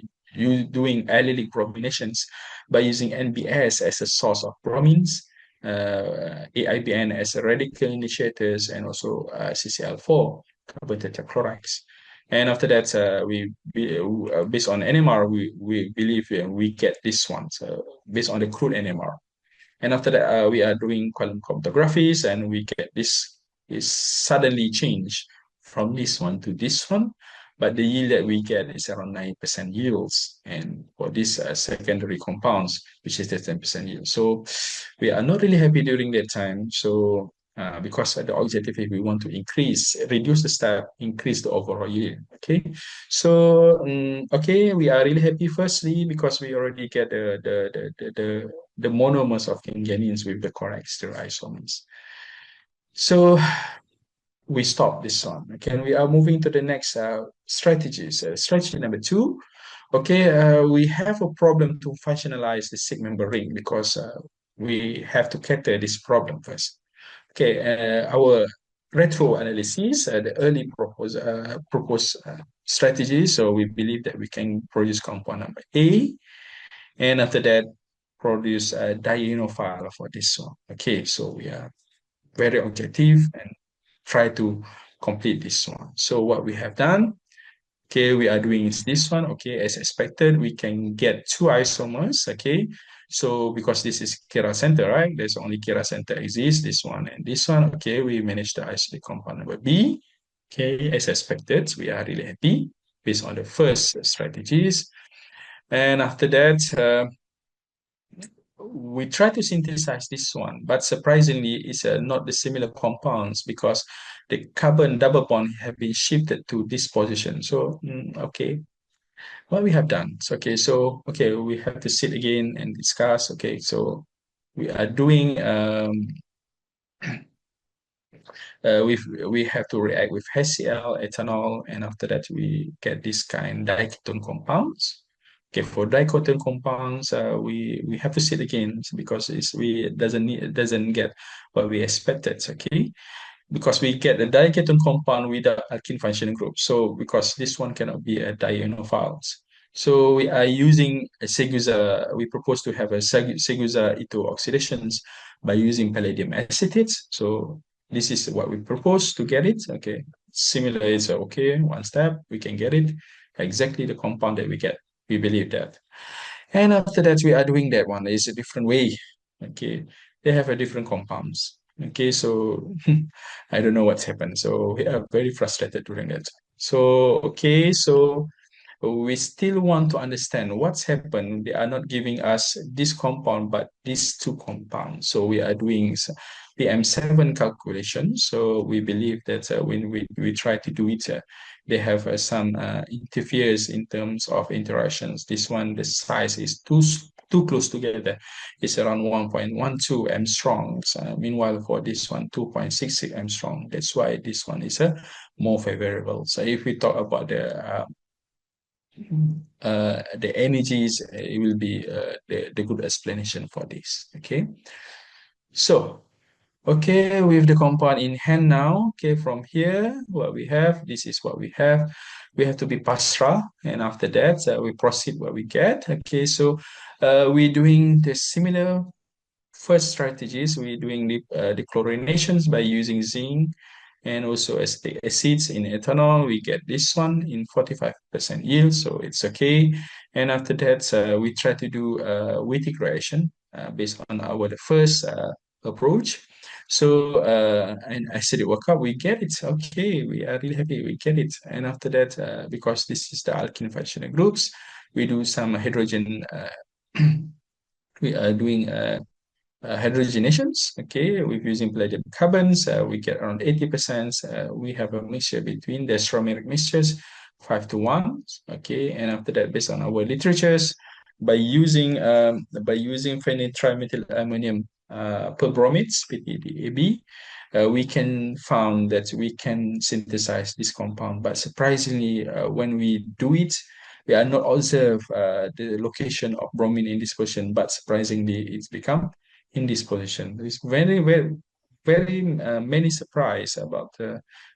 doing allelic brominations by using NBS as a source of bromines, AIBN as a radical initiators, and also CCl4, carbon tetrachlorides. And after that, based on NMR, we believe we get this one. So based on the crude NMR. And after that, we are doing column chromatographies, and we get this is suddenly change from this one to this one. But the yield that we get is around 9% yields. And for these secondary compounds, which is the 10% yield. So we are not really happy during that time. So because the objective is we want to reduce the step, increase the overall yield. Okay, so okay, we are really happy. Firstly, because we already get the monomers of Kingianins with the correct stereoisomers. So we stop this one. Okay, we are moving to the next strategies. Strategy number 2. Okay, we have a problem to functionalize the sigma ring because we have to cater this problem first. Okay, our retro analysis, the early proposed strategy. So we believe that we can produce compound number A, and after that, produce a dienophile for this one. Okay, so we are very objective and try to complete this one. So what we have done, okay, we are doing is this one. Okay, as expected, we can get 2 isomers. Okay, so because this is Kira center, right? There's only Kira center exists, this one and this one. Okay, we managed to isolate compound number B. Okay, as expected, we are really happy based on the first strategies. And after that, we try to synthesize this one, but surprisingly, it's not the similar compounds because the carbon double bond have been shifted to this position. So, okay, what we have done. So, okay, we have to sit again and discuss. Okay, so we are doing we have to react with HCl, ethanol, and after that we get this kind diketone compounds. Okay, for diketone compounds, we have to sit again because it doesn't get what we expected. Okay, because we get the diketone compound without alkene functional group. So because this one cannot be a dienophiles. So we are using a Seguza. We propose to have a Seguza ito oxidations by using palladium acetates. So this is what we propose to get it. Okay, similar is okay. One step we can get it exactly the compound that we get. We believe that. And after that, we are doing that one. It's a different way. Okay, they have a different compounds. Okay, so I don't know what's happened. So we are very frustrated during that. So okay, so we still want to understand what's happened. They are not giving us this compound, but these 2 compounds. So we are doing PM7 calculation. So we believe that when we try to do it, they have some interferes in terms of interactions. This one, the size is too close together. It's around 1.12 Angstroms. Meanwhile, for this one, 2.66 Angstrom. That's why this one is more favorable. So if we talk about the energies, it will be the good explanation for this. Okay, so okay, with the compound in hand now. Okay, from here, what we have, this is what we have. We have to be pasra, and after that, we proceed what we get. Okay, so we're doing the similar first strategies. We're doing the chlorinations by using zinc and also acetic acids in ethanol. We get this one in 45% yield, so it's okay. And after that, we try to do Wittig reaction based on the first approach. So and acidic workup, we get it. Okay, we are really happy we get it. And after that, because this is the alkene functional groups, we do some hydrogen. We are doing hydrogenations. Okay, we're using palladium carbons. We get around 80%. We have a mixture between the strommeric mixtures, 5:1. Okay, and after that, based on our literatures, by using phenyltrimethylammonium perbromides (PTDAB), we can found that we can synthesize this compound. But surprisingly, when we do it, we are not observe the location of bromine in this position, but surprisingly, it's become in this position. There's very many surprise about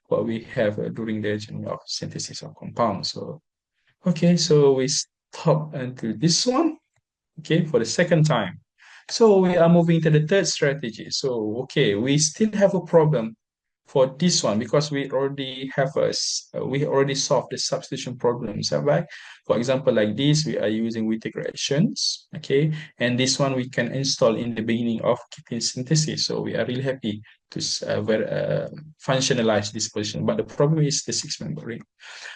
what we have during the journey of synthesis of compounds. So okay, so we stop until this one. Okay, for the second time. So we are moving to the third strategy. So okay, we still have a problem for this one because we already solved the substitution problems, right? For example, like this, we are using Wittig reactions, okay, and this one we can install in the beginning of ketone synthesis. So we are really happy to functionalize this position, but the problem is the six-member ring.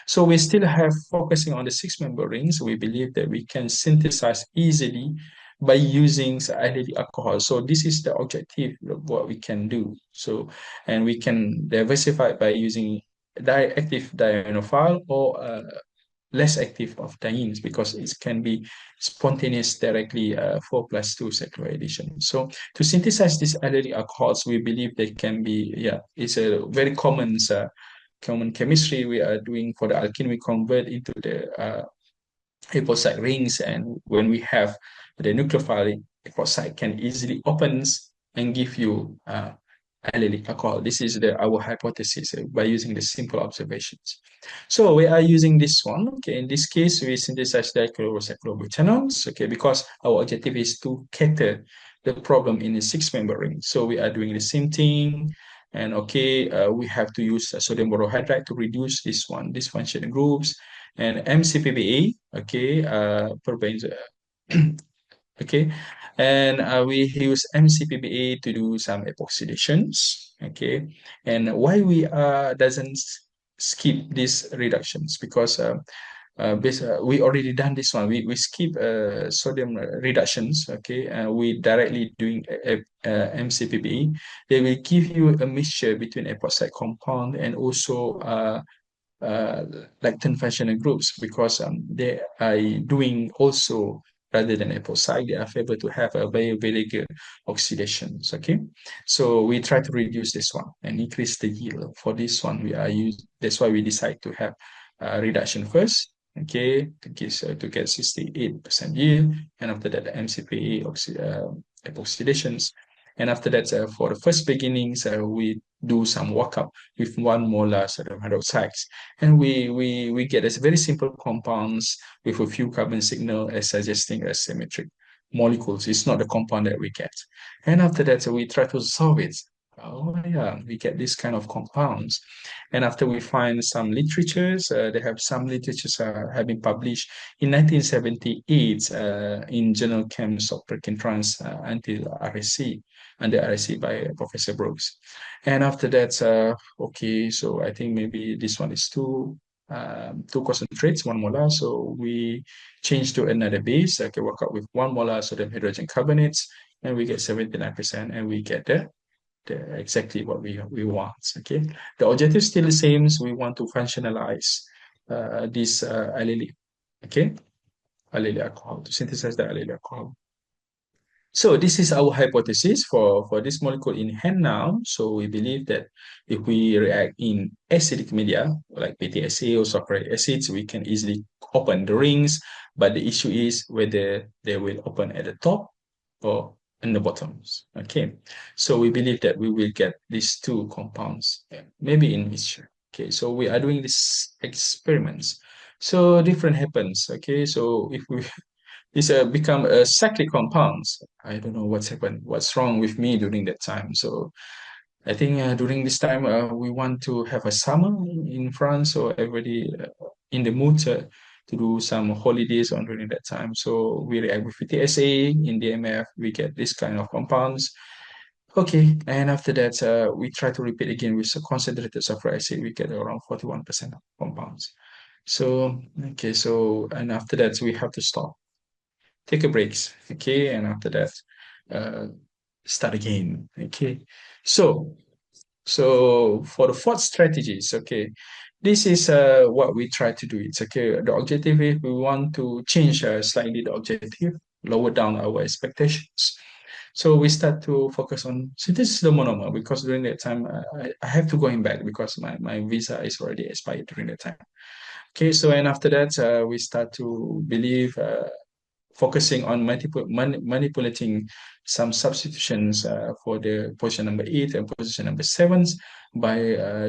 So we still have focusing on the six-member rings. We believe that we can synthesize easily by using allylic alcohol. So this is the objective of what we can do. So, and we can diversify by using active dienophile or less active of dienes because it can be spontaneous directly 4+2 cyclic addition. So to synthesize these allylic alcohols, we believe they can be, it's a very common chemistry we are doing for the alkene. We convert into the epoxide rings, and when we have the nucleophile, epoxide can easily opens and give you allylic alcohol. This is our hypothesis by using the simple observations. So we are using this one. Okay, in this case, we synthesize dichlorocyclobutanones. Okay, because our objective is to cater the problem in a six-member ring. So we are doing the same thing. And okay, we have to use sodium borohydride to reduce this one, dysfunctional groups, and MCPBA, okay, okay, and we use MCPBA to do some epoxidations, okay, and why we doesn't skip these reductions because we already done this one. We skip sodium reductions, okay, we directly doing MCPBA. They will give you a mixture between epoxide compound and also uh, lactone functional groups because they are doing also rather than epoxide, they are able to have a very good oxidations. Okay, so we try to reduce this one and increase the yield. For this one, that's why we decide to have reduction first. Okay, to get 68% yield, and after that, the MCPA epoxidations. And after that, for the first beginnings, we do some workup with 1 molar sodium hydroxides. And we get a very simple compounds with a few carbon signal as suggesting a symmetric molecules. It's not the compound that we get. And after that, we try to solve it. Oh yeah, we get this kind of compounds. And after we find some literatures, they have some literatures have been published in 1978 in Journal Chems of Perkintrans until RSC, under RSC by Professor Brooks. And after that, okay, so I think maybe this one is two concentrates, 1 molar. So we change to another base. Okay, work out with 1 molar sodium hydrogen carbonates, and we get 79%, and we get exactly what we want. Okay, the objective is still the same. So we want to functionalize this allylic, okay, allylic alcohol, to synthesize the allylic alcohol. So this is our hypothesis for this molecule in hand now. So we believe that if we react in acidic media, like PTSA or sulfuric acids, we can easily open the rings. But the issue is whether they will open at the top or in the bottoms. Okay, so we believe that we will get these two compounds, maybe in mixture. Okay, so we are doing these experiments. So different happens. Okay, so if we it's become a cyclic compounds. I don't know what's happened, what's wrong with me during that time. So I think during this time we want to have a summer in France, so everybody in the mood to do some holidays on during that time. So we react with TSA in DMF, we get this kind of compounds. Okay, and after that, we try to repeat again with concentrated sulfuric acid. We get around 41% of compounds. So, okay, so, and after that, we have to stop, take a breaks. Okay, and after that, uh, start again. Okay, so, so for the fourth strategies, okay, this is what we try to do. It's okay. The objective is we want to change slightly the objective, lower down our expectations. So we start to focus on synthesis the monomer because during that time I have to going back because my visa is already expired during that time. Okay, so and after that we start to believe focusing on manipulating some substitutions for the position number 8 and position number 7 by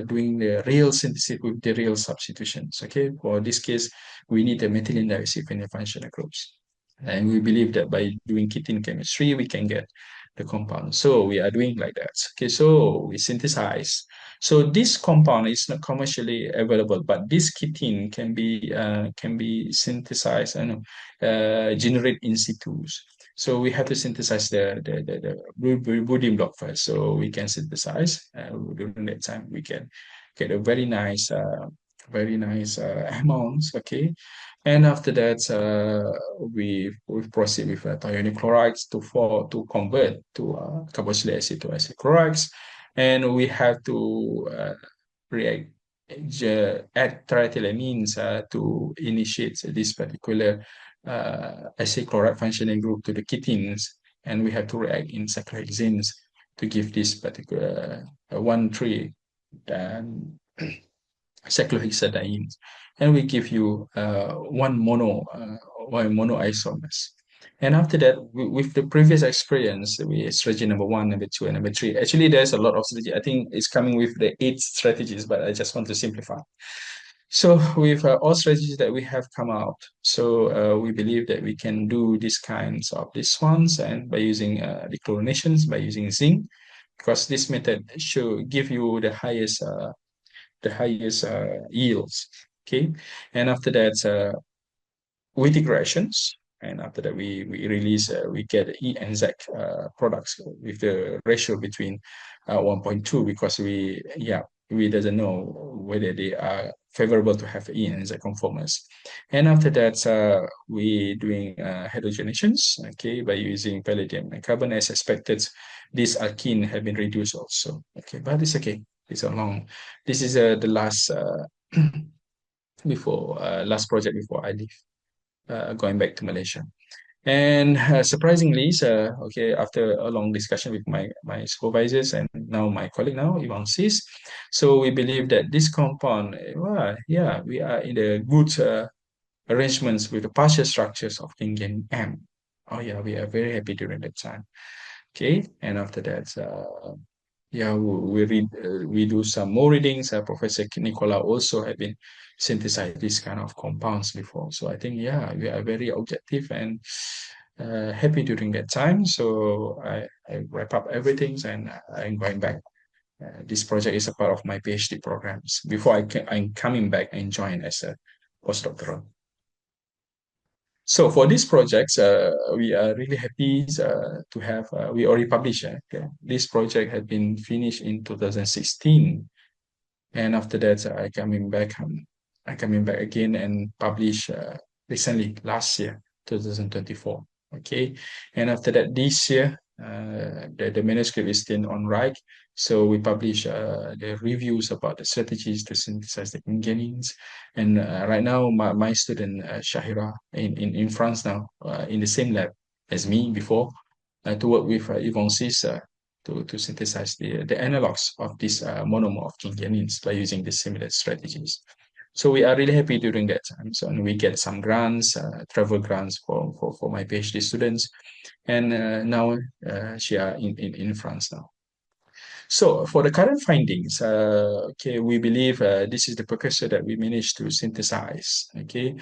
doing the real synthesis with the real substitutions. Okay, for this case, we need the methylene dioxyphenyl functional groups. And we believe that by doing ketene chemistry, we can get the compound. So we are doing like that. Okay, so we synthesize. So this compound is not commercially available, but this ketene can be synthesized and generate in situ. So we have to synthesize the building block first. So we can synthesize. During that time, we can get a very nice amounts. Okay, and after that, we proceed with thionic chlorides to convert to carboxylic acid to acid chlorides, and we have to react add triethylamines to initiate this particular acid chloride functioning group to the ketenes, and we have to react in cyclohexanes to give this particular 1,3 um, cyclohexadienes, and we give you one monoisomers. And after that, with the previous experience with strategy number 1, number 2, and number 3, actually there's a lot of strategy. I think it's coming with the 8 strategies, but I just want to simplify. So with all strategies that we have come out, so we believe that we can do these kinds of these ones, and by using dechlorinations, by using zinc, because this method should give you the highest yields. Okay, and after that, with digressions, and after that we release we get E and Z products with the ratio between 1.2 because we doesn't know whether they are favorable to have E and Z conformers. And after that, we doing hydrogenations, okay, by using palladium and carbon. As expected, these alkene have been reduced also. Okay, but it's okay. It's a long. This is the last before last project before I leave, going back to Malaysia. And surprisingly, okay, after a long discussion with my supervisors and now my colleague now, Ivan says, so we believe that this compound, well, yeah, we are in the good arrangements with the partial structures of Kingian M. Oh yeah, we are very happy during that time. Okay, and after that, yeah, we do some more readings. Professor Nicola also had been synthesized this kind of compounds before. So I think, yeah, we are very objective and happy during that time. So I wrap up everything and I'm going back. This project is a part of my PhD programs. Before I'm coming back and join as a postdoctoral. So for these projects, we are really happy to have, we already published. Okay. This project had been finished in 2016. And after that, I coming back again and publish recently, last year, 2024. Okay. And after that, this year, the manuscript is still on write. So we publish the reviews about the strategies to synthesize the Kingianins. And right now, my student Shahira in France now, in the same lab as me before, to work with Yvonne Sis, to synthesize the analogs of this monomer of Kingianins by using the similar strategies. So we are really happy during that time. So and we get some grants, travel grants for my PhD students, and now she are in France now. So for the current findings, okay, we believe this is the precursor that we managed to synthesize. Okay,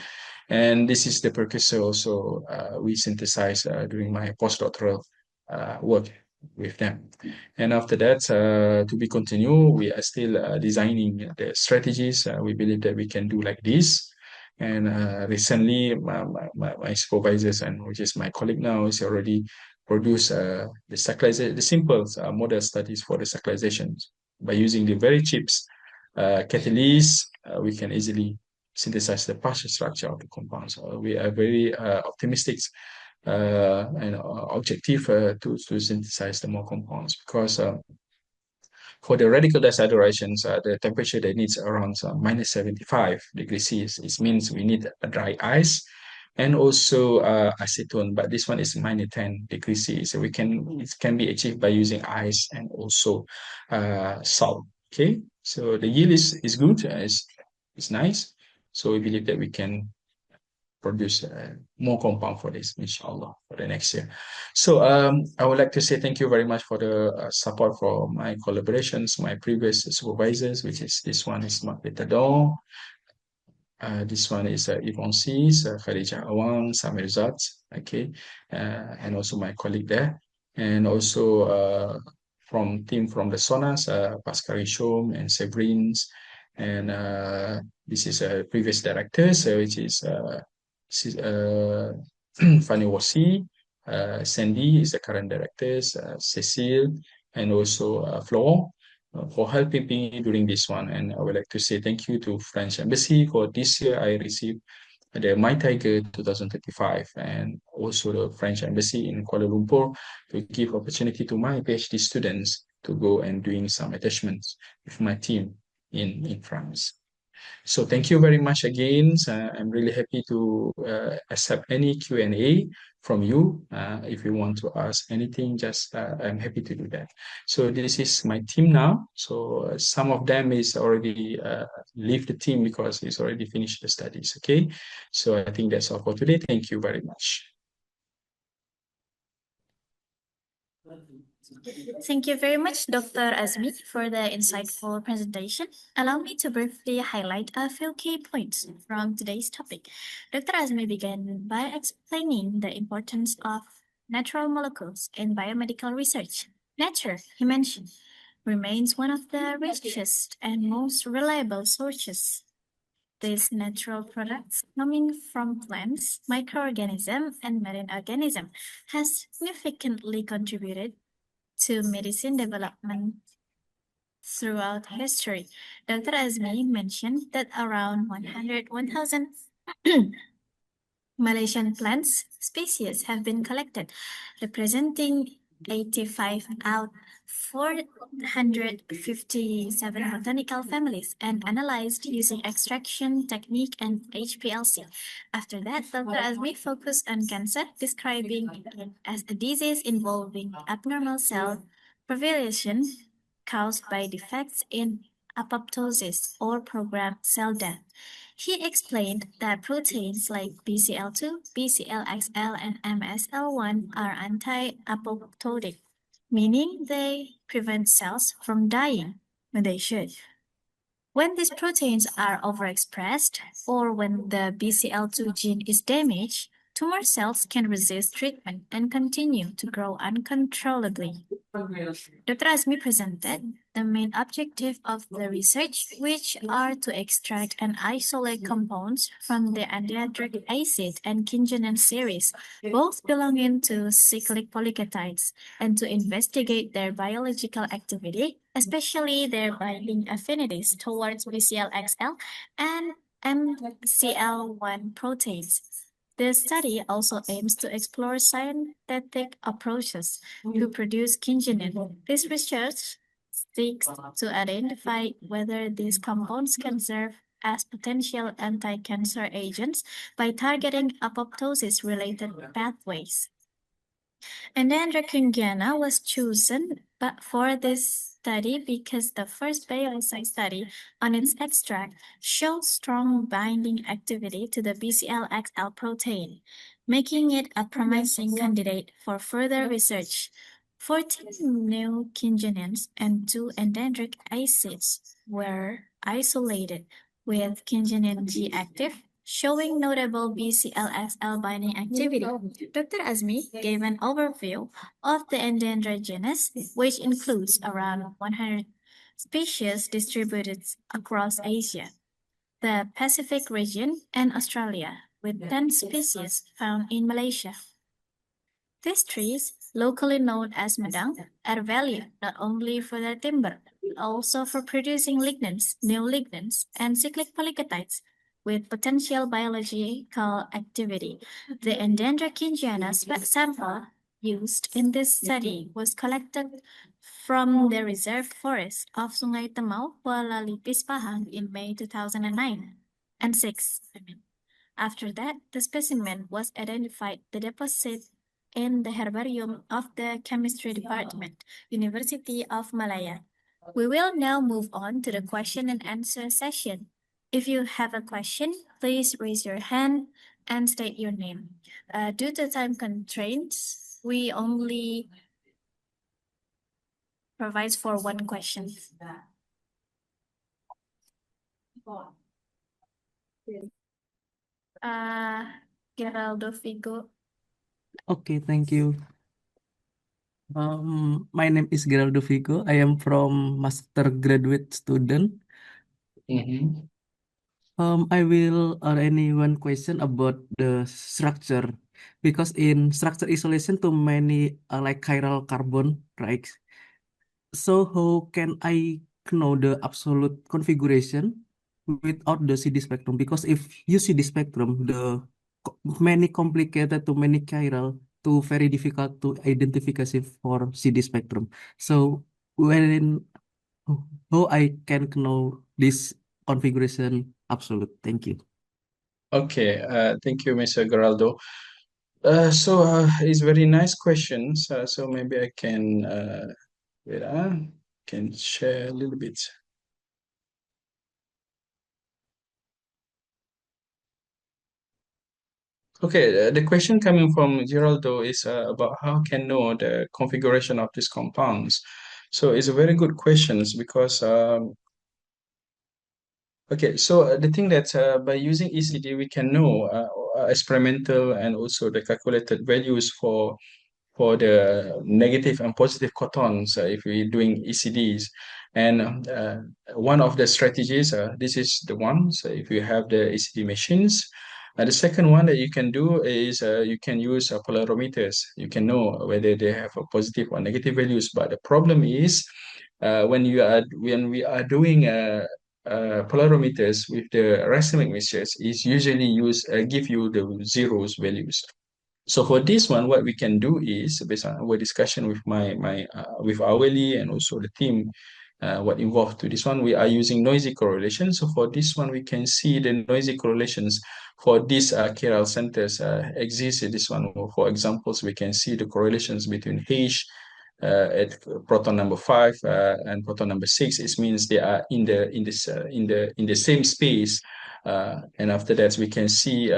and this is the precursor also we synthesized during my postdoctoral work with them. And after that, to be continued, we are still designing the strategies. We believe that we can do like this. And recently, my supervisors and which is my colleague now is already produce the simple model studies for the cyclization. By using the very cheap catalysts, we can easily synthesize the partial structure of the compounds. We are very optimistic and objective to synthesize the more compounds, because for the radical decydrations, the temperature that needs around minus 75 degrees Celsius. It means we need a dry ice and also acetone, but this one is minus 10 degrees Celsius. So it can be achieved by using ice and also salt. Okay, so the yield is good, it's nice. So we believe that we can produce more compound for this, inshallah, for the next year. So I would like to say thank you very much for the support for my collaborations, my previous supervisors, which is this one is Mark Petadon, this one is Yvonne Sis, Khadija Awang, Samir Zat, okay, and also my colleague there, and also from the Sonas, Pascal Richaume and Sebrins, and this is a previous directors, which is Fanny Wasi, Sandy is the current directors, Cecile, and also Florent, for helping me during this one. And I would like to say thank you to French Embassy for this year. I received the My Tiger 2025, and also the French Embassy in Kuala Lumpur to give opportunity to my PhD students to go and doing some attachments with my team in France. So thank you very much again. I'm really happy to accept any Q&A from you. If you want to ask anything, just I'm happy to do that. So this is my team now. So some of them is already leave the team because he's already finished the studies. Okay. So I think that's all for today. Thank you very much. Thank you very much, Dr. Azmi, for the insightful presentation. Allow me to briefly highlight a few key points from today's topic. Dr. Azmi began by explaining the importance of natural molecules in biomedical research. Nature, he mentioned, remains one of the richest and most reliable sources. These natural products coming from plants, microorganisms, and marine organisms has significantly contributed to medicine development throughout history. Dr. Azmi mentioned that around 1,000 Malaysian plant species have been collected, representing 85 out 457 botanical families and analyzed using extraction technique and HPLC. After that, Dr. Azmi focused on cancer, describing it as a disease involving abnormal cell proliferation caused by defects in apoptosis or programmed cell death. He explained that proteins like BCL2, BCLXL, and MSL1 are anti-apoptotic, meaning they prevent cells from dying when they should. When these proteins are overexpressed or when the BCL2 gene is damaged, tumor cells can resist treatment and continue to grow uncontrollably. Dr. Azmi presented the main objective of the research, which are to extract and isolate compounds from the Endiandric acid and Kingianin series, both belonging to cyclic polytretides, and to investigate their biological activity, especially their binding affinities towards BCLXL and MCL1 proteins. The study also aims to explore synthetic approaches to produce kingianin. This research seeks to identify whether these compounds can serve as potential anti-cancer agents by targeting apoptosis-related pathways. Endiandra Kingiana was chosen for this study because the first bioassay study on its extract showed strong binding activity to the BCLXL protein, making it a promising candidate for further research. 14 new kingianins and 2 endandric acids were isolated with kingianin G active, showing notable BCLXL binding activity. Dr. Azmi gave an overview of the Endiandra genus, which includes around 100 species distributed across Asia, the Pacific region, and Australia, with 10 species found in Malaysia. These trees locally known as Medang, add value not only for their timber, but also for producing lignins, neolignins, and cyclic polytretides with potential biological activity. The Endiandra Kingiana sample used in this study was collected from the reserve forest of Sungai Temau, Kuala Lipis, Pahang in May 2009 and 6. After that, the specimen was identified the deposit in the herbarium of the chemistry department, University of Malaya. We will now move on to the question and answer session. If you have a question, please raise your hand and state your name. Due to time constraints, we only provide for one question. Geraldo Vigo. Okay, thank you. My name is Geraldo Vigo. I am from master graduate student. Mhm. I will any one question about the structure because in structure isolation too many like chiral carbon, right? So how can I know the absolute configuration without the CD spectrum? Because if you see the spectrum, the many complicated to many chiral to very difficult to identify for CD spectrum. So when how I can know this configuration absolute? Thank you. Okay, thank you, Mr. Geraldo. It's very nice questions. So maybe I can wait, can share a little bit. Okay, the question coming from Geraldo is about how can know the configuration of these compounds. So it's a very good questions because okay, so the thing that by using ECD we can know experimental and also the calculated values for the negative and positive cotons if we're doing ECDs. And one of the strategies, this is the one, so if you have the ECD machines. The second one that you can do is you can use polarimeters. You can know whether they have a positive or negative values. But the problem is when we are doing polarimeters with the racemic mixtures, is usually give you the zeros values. So for this one, what we can do is based on our discussion with with Aweli and also the team, what involved to this one, we are using noisy correlation. So for this one, we can see the noisy correlations for these chiral centers exist in this one. For examples, we can see the correlations between H at proton number 5 and proton number 6. It means they are in the same space. And after that, we can see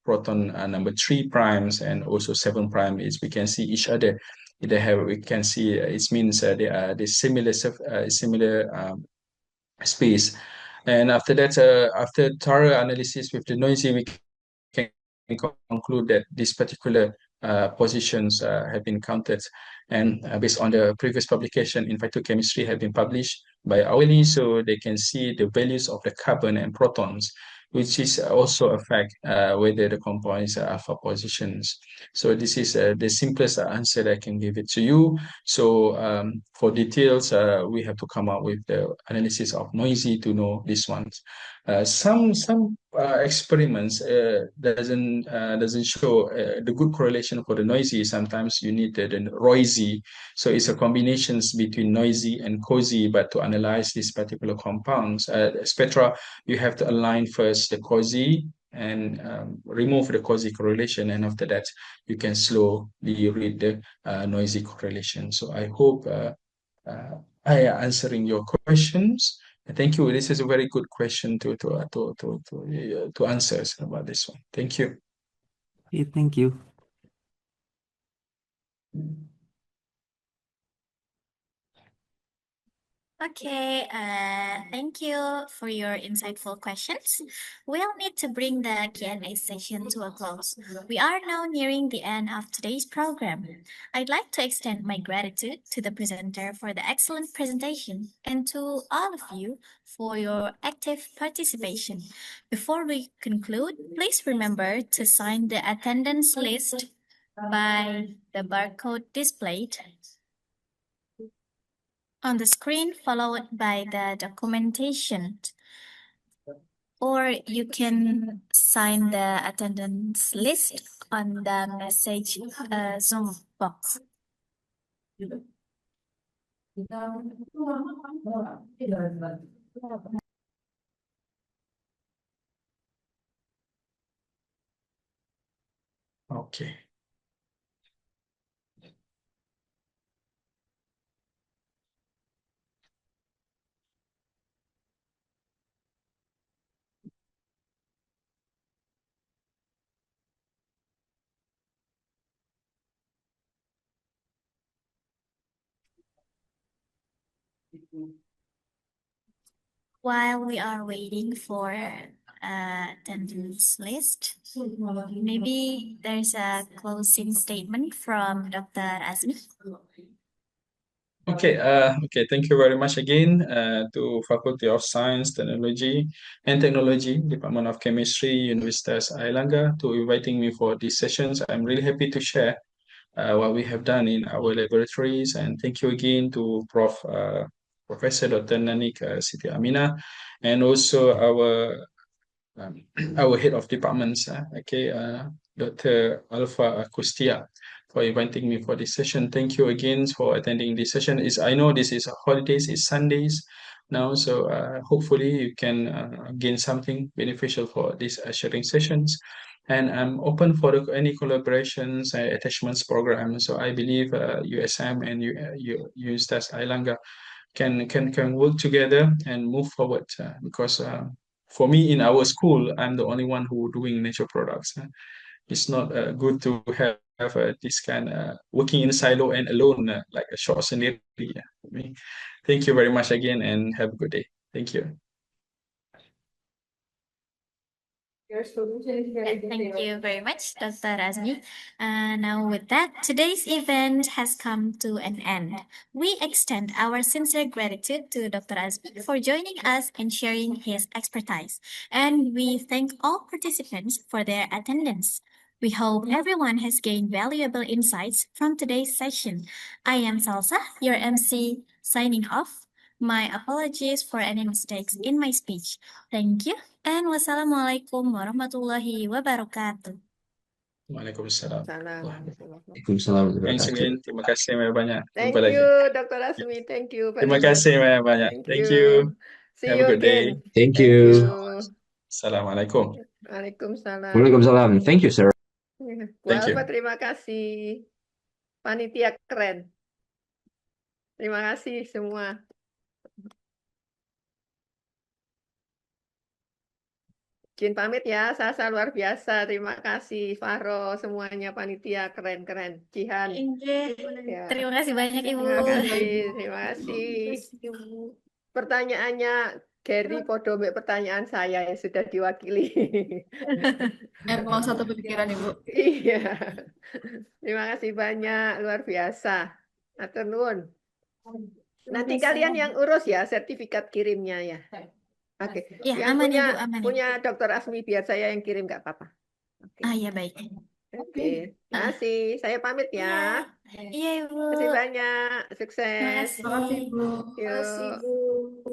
proton number 3 primes and also 7 prime is we can see each other. We can see it means they are the similar space. And after that, after thorough analysis with the noisy, we can conclude that these particular positions have been counted. And based on the previous publication in phytochemistry have been published by Aweli, so they can see the values of the carbon and protons, which is also affect whether the compounds are alpha positions. So this is the simplest answer that I can give it to you. So for details, we have to come up with the analysis of noisy to know these ones. Some experiments doesn't show the good correlation for the noisy. Sometimes you need the noisy, so it's a combinations between noisy and cozy. But to analyze these particular compounds, spectra, you have to align first the cozy and remove the cozy correlation, and after that you can slowly read the noisy correlation. So I hope I am answering your questions. Thank you. This is a very good question to answer about this one. Thank you. Okay, thank you. Okay, thank you for your insightful questions. We'll need to bring the Q&A session to a close. We are now nearing the end of today's program. I'd like to extend my gratitude to the presenter for the excellent presentation and to all of you for your active participation. Before we conclude, please remember to sign the attendance list by the barcode displayed on the screen, followed by the documentation. Or you can sign the attendance list on the message Zoom box. Okay. While we are waiting for attendance list, maybe there's a closing statement from Dr. Azmi. Okay, thank you very much again to Faculty of Science, Technology, Department of Chemistry, Universitas Airlangga, to inviting me for these sessions. I'm really happy to share what we have done in our laboratories, and thank you again to Professor Dr. Nanik Siti Amina, and also our head of departments, Dr. Alpha Kustia, for inviting me for this session. Thank you again for attending this session. I know this is holidays, it's Sundays now, so hopefully you can gain something beneficial for these sharing sessions. And I'm open for any collaborations, attachments program. So I believe USM and USTAS Ailangga can work together and move forward because for me in our school, I'm the only one who doing nature products. It's not good to have this kind working in silo and alone like a short scenery. For me. Thank you very much again and have a good day. Thank you. Thank you very much, Dr. Azmi. Now, with that, today's event has come to an end. We extend our sincere gratitude to Dr. Azmi for joining us and sharing his expertise. And we thank all participants for their attendance. We hope everyone has gained valuable insights from today's session. I am Salsa, your MC, signing off. My apologies for any mistakes in my speech. Thank you, and wassalamualaikum warahmatullahi wabarakatuh. Waalaikumsalam. Salam. Waalaikumsalam warahmatullahi Thanks wabarakatuh. again. Terima kasih banyak. Thank Jumpa lagi. you, Dr. Azmi. Thank you very Terima much. kasih banyak. Thank Thank you. you. See Have a you good day. again. Thank Thank you. you. Assalamualaikum. Waalaikumsalam. Waalaikumsalam. Thank you, sir. Bu Thank you. Alfa, terima kasih. Panitia keren. Terima kasih semua. Izin pamit ya, Sasa luar biasa. Terima kasih, Fahro, semuanya panitia keren-keren. Jihan. Ya. Terima kasih banyak Ibu. Terima kasih. Pertanyaannya Gary podo mbek pertanyaan saya yang sudah diwakili. Emang satu pikiran Ibu. Iya. Terima kasih banyak, luar biasa. Atur nuwun. Nanti kalian yang urus ya sertifikat kirimnya ya. Oke. Ya, Yang aman Ibu, aman Ibu. punya Dr. Azmi biar saya yang kirim nggak apa-apa. Oke. Ya baik. Oke. Terima kasih. Saya pamit ya. Iya Ibu. Terima kasih banyak. Sukses. Terima kasih. Yuk.